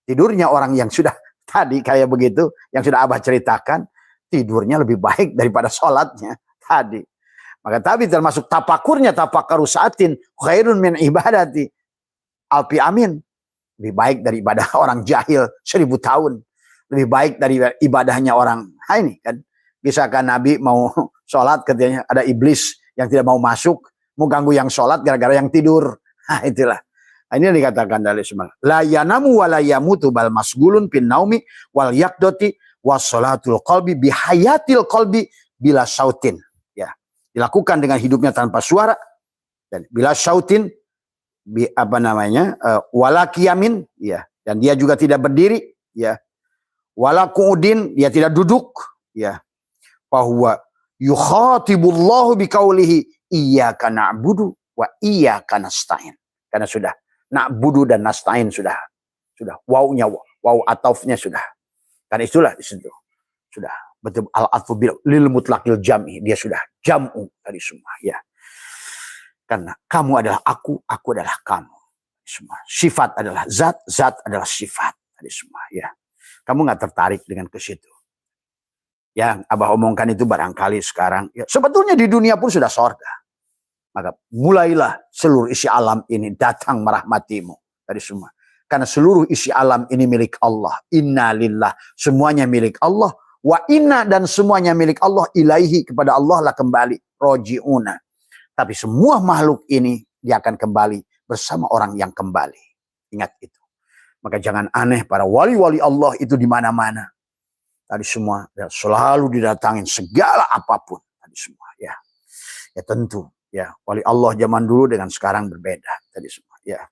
tidurnya orang yang sudah tadi kayak begitu yang sudah Abah ceritakan, tidurnya lebih baik daripada sholatnya tadi. Maka tapi termasuk tapakurnya, tafakkaru saatin khairun min ibadati alfi amin, lebih baik dari ibadah orang jahil 1000 tahun, lebih baik dari ibadahnya orang ini kan. Misalkan Nabi mau sholat katanya ada iblis yang tidak mau masuk, mau ganggu yang sholat gara-gara yang tidur. Nah itulah. Nah, ini yang dikatakan dari semua. La yanamu wa la yamutu bal masgulun bin naumi wal yaqdoti was sholatul qalbi bihayatil qalbi bila sautin. Dilakukan dengan hidupnya tanpa suara dan bila syautin wala qiyamin ya, dan dia juga tidak berdiri ya, wala qu'udin, dia tidak duduk ya, bahwa yukhatibullahu biqaulihi iyyaka na'budu wa iyyaka nasta'in, karena sudah na'budu dan nasta'in sudah wawnya, waw atafnya sudah, karena itulah di situ sudah betul al-atfu lil mutlaqil jam'i, dia sudah jam'u tadi semua ya. Karena kamu adalah aku adalah kamu. Semua. Sifat adalah zat, zat adalah sifat tadi semua ya. Kamu nggak tertarik dengan ke situ. Yang Abah omongkan itu barangkali sekarang ya, sebetulnya di dunia pun sudah sorga. Maka mulailah seluruh isi alam ini datang merahmatimu tadi semua. Karena seluruh isi alam ini milik Allah. Inna lillah, semuanya milik Allah. Wa inna, dan semuanya milik Allah, ilaihi, kepada Allah lah kembali, roji'una. Tapi semua makhluk ini dia akan kembali bersama orang yang kembali. Ingat itu. Maka jangan aneh, para wali-wali Allah itu di mana-mana. Tadi semua ya, selalu didatangin segala apapun tadi semua ya. Ya tentu ya, wali Allah zaman dulu dengan sekarang berbeda tadi semua ya.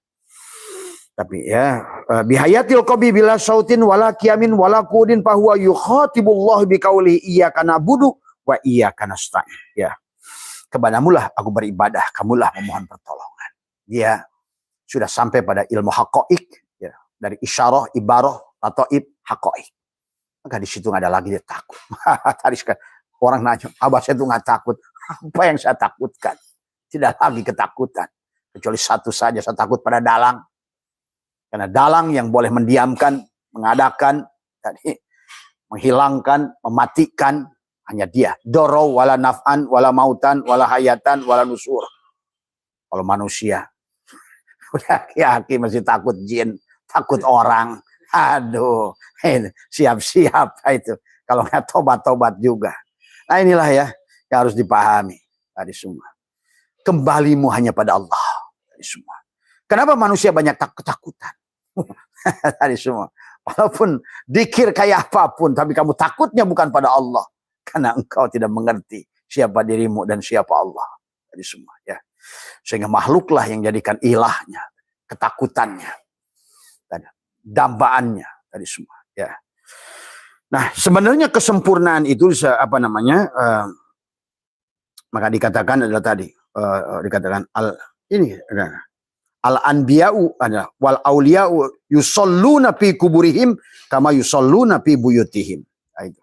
Tapi ya, bihayatil qabi bila sautin wala qiyamin wala qudin fahuwa yukhatibullah biqauli iyyaka na'budu wa iyyaka nasta'in. Ya. Kepadamulah aku beribadah, kamulah memohon pertolongan. Dia sudah sampai pada ilmu haqa'iq ya, dari isyarah, ibarah, lataib, haqa'iq. Maka di situ nggak ada lagi dia takut. Tadi orang nanya, Abah saya itu nggak takut. Apa yang saya takutkan? Tidak lagi ketakutan. Kecuali satu saja, saya takut pada dalang. Karena dalang yang boleh mendiamkan, mengadakan, tadi menghilangkan, mematikan, hanya dia. Doro wala naf'an, wala mautan, wala hayatan, wala nusur. Kalau manusia, udah aki masih takut jin, takut orang. Aduh, siap-siap itu. Kalau nggak tobat-tobat juga. Nah inilah ya, yang harus dipahami tadi semua. Kembalimu hanya pada Allah tadi semua. Kenapa manusia banyak ketakutan? Tadi semua. Walaupun dikir kayak apapun, tapi kamu takutnya bukan pada Allah. Karena engkau tidak mengerti siapa dirimu dan siapa Allah. Tadi semua ya. Sehingga makhluklah yang jadikan ilahnya, ketakutannya, dambaannya tadi semua ya. Nah, sebenarnya kesempurnaan itu maka dikatakan adalah tadi dikatakan al-anbiya'u adalah wal auliya'u yusalluna fi kuburihim kama yusalluna fi buyutihim. Itu.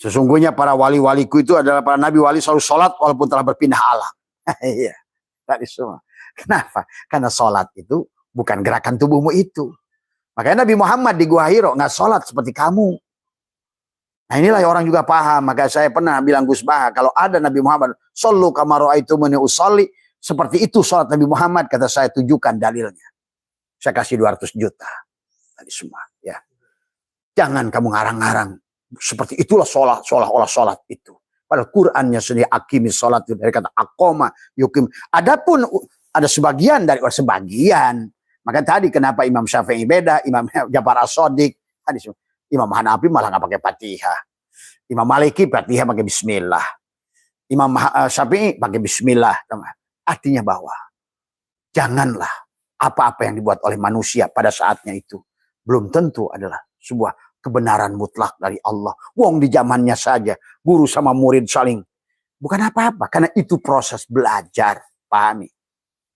Sesungguhnya para wali-waliku itu adalah para nabi wali selalu sholat walaupun telah berpindah alam. Iya, tadi semua. Kenapa? Karena sholat itu bukan gerakan tubuhmu itu. Makanya Nabi Muhammad di Gua Hiro nggak sholat seperti kamu. Nah inilah yang orang juga paham. Maka saya pernah bilang Gus Baha, kalau ada Nabi Muhammad, "Shollu kama ra'aitumuni usolli," seperti itu sholat Nabi Muhammad, kata saya tunjukkan dalilnya. Saya kasih 200 juta. Tadi semua. Ya. Jangan kamu ngarang-ngarang. Seperti itulah sholat, seolah-olah sholat itu. Padahal Qur'annya sendiri akimis sholat dari kata akoma yukim. Adapun ada sebagian dari sebagian. Maka tadi kenapa Imam Syafi'i beda, Imam Ja'far As-Shadiq, Imam Hanafi malah nggak pakai Fatihah. Imam Maliki Fatihah pakai Bismillah. Imam Syafi'i pakai Bismillah. Artinya bahwa janganlah apa-apa yang dibuat oleh manusia pada saatnya itu belum tentu adalah sebuah kebenaran mutlak dari Allah. Wong di zamannya saja guru sama murid saling bukan apa-apa, karena itu proses belajar, pahami?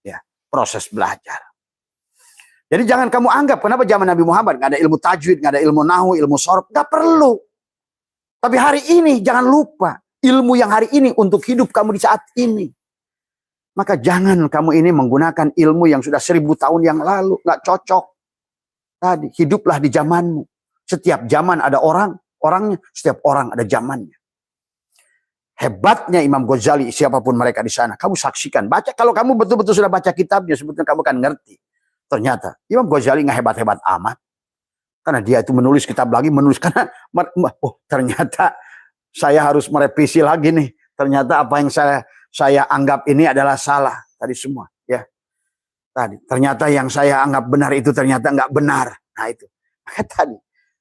Ya, proses belajar. Jadi jangan kamu anggap kenapa zaman Nabi Muhammad nggak ada ilmu tajwid, nggak ada ilmu nahwu, ilmu shorab, nggak perlu. Tapi hari ini jangan lupa ilmu yang hari ini untuk hidup kamu di saat ini. Maka jangan kamu ini menggunakan ilmu yang sudah 1000 tahun yang lalu, nggak cocok. Tadi hiduplah di zamanmu. Setiap zaman ada orangnya, setiap orang ada zamannya. Hebatnya Imam Ghazali, siapapun mereka di sana, kamu saksikan, baca. Kalau kamu betul-betul sudah baca kitabnya, sebetulnya kamu akan ngerti. Ternyata Imam Ghazali nggak hebat-hebat amat, karena dia itu menulis kitab lagi, karena ternyata saya harus merevisi lagi nih. Ternyata apa yang saya anggap ini adalah salah tadi semua, ya. Tadi ternyata yang saya anggap benar itu ternyata nggak benar. Nah itu,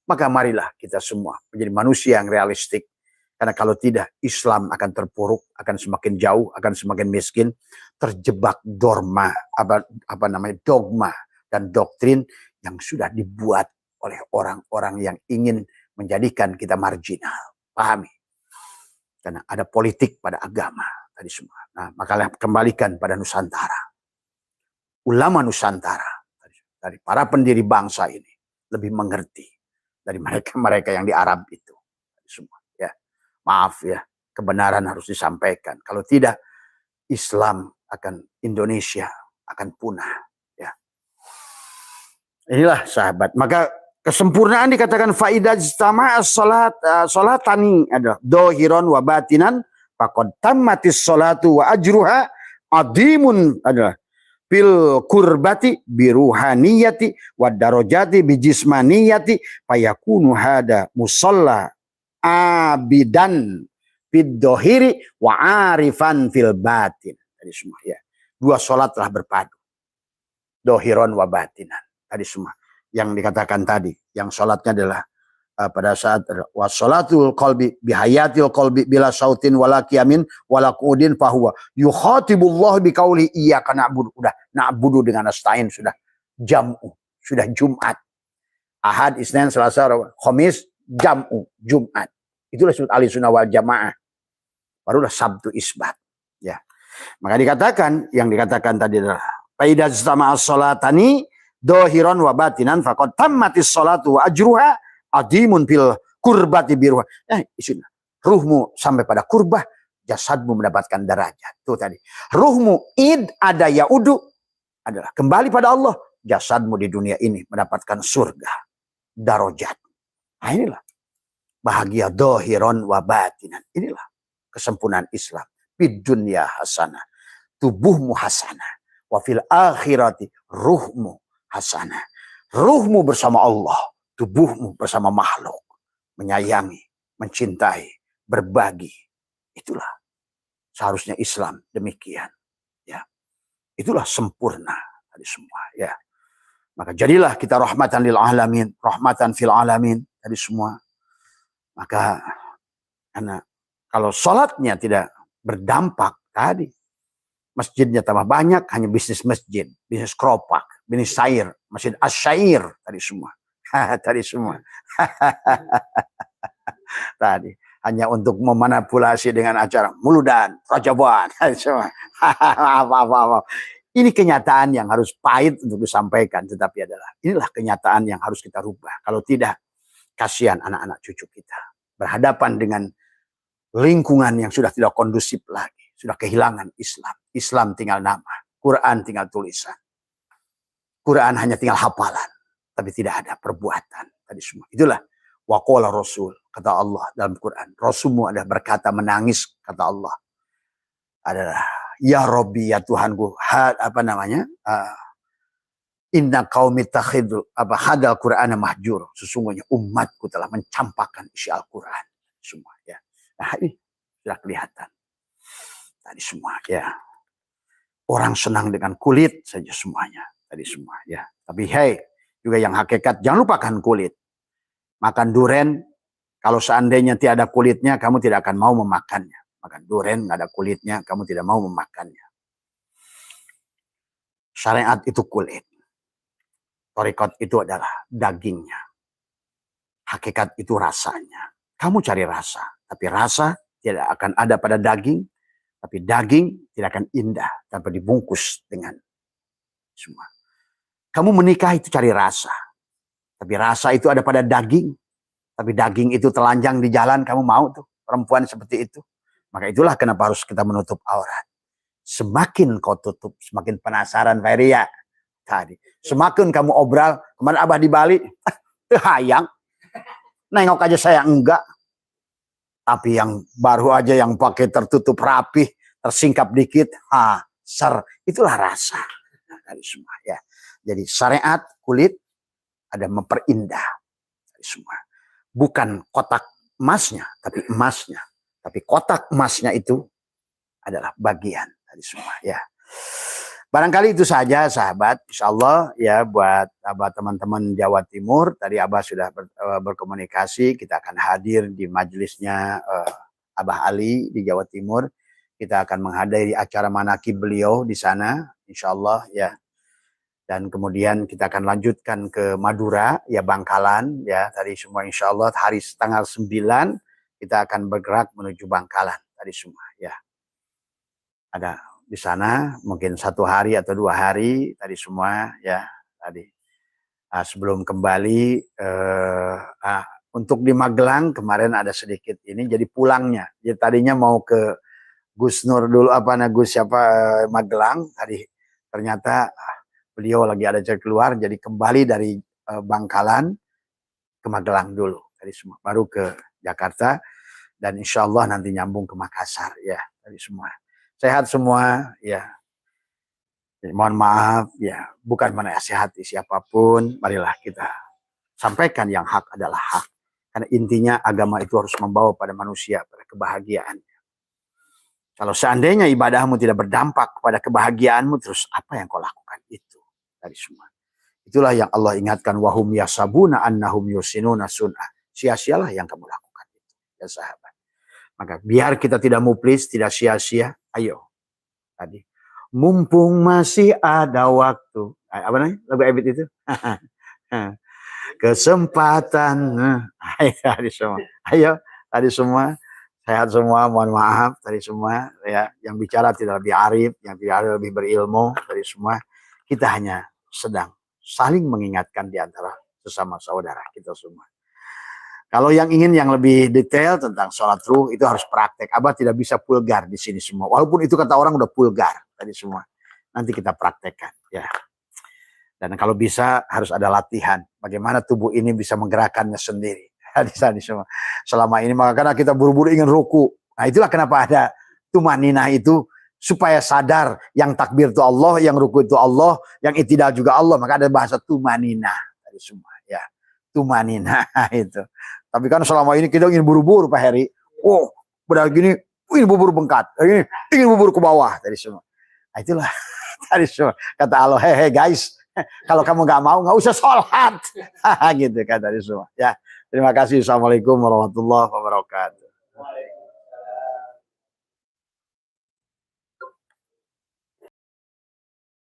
maka marilah kita semua menjadi manusia yang realistik. Karena kalau tidak, Islam akan terpuruk, akan semakin jauh, akan semakin miskin, terjebak dogma dan doktrin yang sudah dibuat oleh orang-orang yang ingin menjadikan kita marginal. Pahami? Karena ada politik pada agama tadi semua. Nah, maka kembalikan pada Nusantara. Ulama Nusantara, dari para pendiri bangsa ini, lebih mengerti dari mereka yang di Arab itu. Semua, ya. Maaf ya, kebenaran harus disampaikan. Kalau tidak, Islam Indonesia akan punah. Ya. Inilah sahabat. Maka kesempurnaan dikatakan faidah ijtama'a salatani adalah dohiron wa batinan faqad tammatis salatu wa ajruha adimun adalah fil kurbati biruhaniyati wa darajati bijismaniyati fayakunu hada musalla abidan fid dohiri wa arifan fil batin. Tadi semua ya. Dua sholat telah berpadu. Dohiron wa batinan. Tadi semua. Yang dikatakan tadi. Yang sholatnya adalah pada saat wassalatul qalbi bihayatil qalbi bila sautin wala qiyamin wala qu'udin fahuwa yukhatibullah biqauli iyyaka na'budu. Udah na'budu dengan nasta'in sudah jam'u, sudah Jumat. Ahad, Isnin, Selasa, Khamis jam'u, Jumat. Itulah disebut ahli sunnah wal jamaah. Barulah Sabtu Isbat. Ya. Maka dikatakan, yang dikatakan tadi adalah faidaz tama'as salatani dohiron wa batinan faqad tammatis salatu wa ajruha adimun fil kurbati biruha. Isinya. Ruhmu sampai pada kurbah, jasadmu mendapatkan derajat. Itu tadi. Ruhmu id ada yaudu adalah kembali pada Allah. Jasadmu di dunia ini mendapatkan surga. Darajat. Nah inilah. Bahagia dohiron wa batinan. Inilah kesempurnaan Islam. Fid dunya hasanah. Tubuhmu hasanah. Wa fil akhirati ruhmu hasanah. Ruhmu bersama Allah. Tubuhmu bersama makhluk. Menyayangi, mencintai, berbagi. Itulah seharusnya Islam demikian. Ya. Itulah sempurna tadi semua. Ya. Maka jadilah kita rahmatan lil alamin, rahmatan fil alamin tadi semua. Maka karena kalau sholatnya tidak berdampak tadi, masjidnya tambah banyak, hanya bisnis masjid, bisnis keropak, bisnis sair, masjid asyair tadi semua. Tadi semua. Tadi hanya untuk memanipulasi dengan acara muludan, rajaban, semua. Apa. Ini kenyataan yang harus pahit untuk disampaikan, tetapi inilah kenyataan yang harus kita rubah. Kalau tidak, kasihan anak-anak cucu kita berhadapan dengan lingkungan yang sudah tidak kondusif lagi, sudah kehilangan Islam. Islam tinggal nama, Quran tinggal tulisan. Quran hanya tinggal hafalan. tapi tidak ada perbuatan. Tadi semua. Itulah waqala Rasul, kata Allah dalam Quran. Rasulmu adalah berkata menangis, kata Allah. Adalah ya Rabbi, ya Tuhanku, inna qaumi takhidul hadal Qur'ana mahjur. Sesungguhnya umatku telah mencampakkan isi Al-Quran. Semua ya. Nah, ini sudah kelihatan. Tadi semua ya. Orang senang dengan kulit saja semuanya. Tadi semua ya. Tapi juga yang hakikat jangan lupakan kulit. Makan duren, kalau seandainya tidak ada kulitnya, kamu tidak akan mau memakannya. Makan duren nggak ada kulitnya, kamu tidak mau memakannya. Syariat itu kulit. Thariqat itu adalah dagingnya. Hakikat itu rasanya. Kamu cari rasa, tapi rasa tidak akan ada pada daging, tapi daging tidak akan indah tanpa dibungkus dengan semua. Kamu menikah itu cari rasa, tapi rasa itu ada pada daging, tapi daging itu telanjang di jalan, kamu mau tuh perempuan seperti itu? Maka itulah kenapa harus kita menutup aurat. Semakin kau tutup, semakin penasaran Feria tadi. Semakin kamu obral, kemarin Abah di Bali, hayang. Nengok aja saya enggak. Tapi yang baru aja yang pakai tertutup rapih, tersingkap dikit, itulah rasa. Tadi semua ya. Jadi syariat kulit ada memperindah tadi semua. Bukan kotak emasnya, tapi emasnya. Tapi kotak emasnya itu adalah bagian tadi semua ya. Barangkali itu saja sahabat, insyaallah ya buat teman-teman Jawa Timur. Tadi Abah sudah berkomunikasi, kita akan hadir di majelisnya Abah Ali di Jawa Timur. Kita akan menghadiri acara manaqib beliau di sana, insyaallah ya. Dan kemudian kita akan lanjutkan ke Madura, ya Bangkalan ya. Tadi semua insyaallah hari tanggal 9 kita akan bergerak menuju Bangkalan tadi semua ya. Ada di sana mungkin 1 hari atau 2 hari tadi semua ya tadi. Sebelum kembali untuk di Magelang kemarin ada sedikit ini jadi pulangnya. Jadi tadinya mau ke Gus Nur dulu Magelang tadi ternyata beliau lagi ada jalan keluar jadi kembali dari Bangkalan ke Magelang dulu tadi semua baru ke Jakarta dan insyaallah nanti nyambung ke Makassar ya tadi semua. Sehat semua ya. Jadi, mohon maaf ya, bukan menasihati siapapun, marilah kita sampaikan yang hak adalah hak. Karena intinya agama itu harus membawa pada manusia pada kebahagiaan. Kalau seandainya ibadahmu tidak berdampak kepada kebahagiaanmu, terus apa yang kau lakukan itu dari semua. Itulah yang Allah ingatkan wahum yasabuna annahum yusinuna sun'ah. Sia-sialah yang kamu lakukan itu, ya sahabat. Maka biar kita tidak muplis, tidak sia-sia, ayo. Tadi mumpung masih ada waktu. Apa namanya? Lagu Ebit itu? Kesempatan. Tadi semua. Ayo, tadi semua. Sehat semua, mohon maaf tadi semua ya, yang bicara tidak lebih arif, yang tidak lebih berilmu tadi semua. Kita hanya sedang saling mengingatkan di antara sesama saudara kita semua. Kalau yang ingin yang lebih detail tentang sholat ruh itu harus praktek. Abah tidak bisa pulgar di sini semua. Walaupun itu kata orang udah pulgar tadi semua. Nanti kita praktekkan ya. Dan kalau bisa harus ada latihan. Bagaimana tubuh ini bisa menggerakkannya sendiri. Hadis semua. Selama ini maka karena kita buru-buru ingin ruku. Nah itulah kenapa ada tumaninah itu supaya sadar yang takbir itu Allah, yang ruku itu Allah, yang i'tidal juga Allah. Maka ada bahasa tumaninah tadi semua ya. Tumaninah itu. Tapi kan selama ini kita ingin buru-buru Pak Heri. Oh, pada gini ingin buru-buru bengkat. Ini ingin buru-buru ke bawah tadi semua. Nah, itulah tadi semua. Kata Allah, hey guys, kalau kamu nggak mau nggak usah sholat. Gitu kan tadi semua. Ya. Terima kasih. Assalamualaikum warahmatullahi wabarakatuh.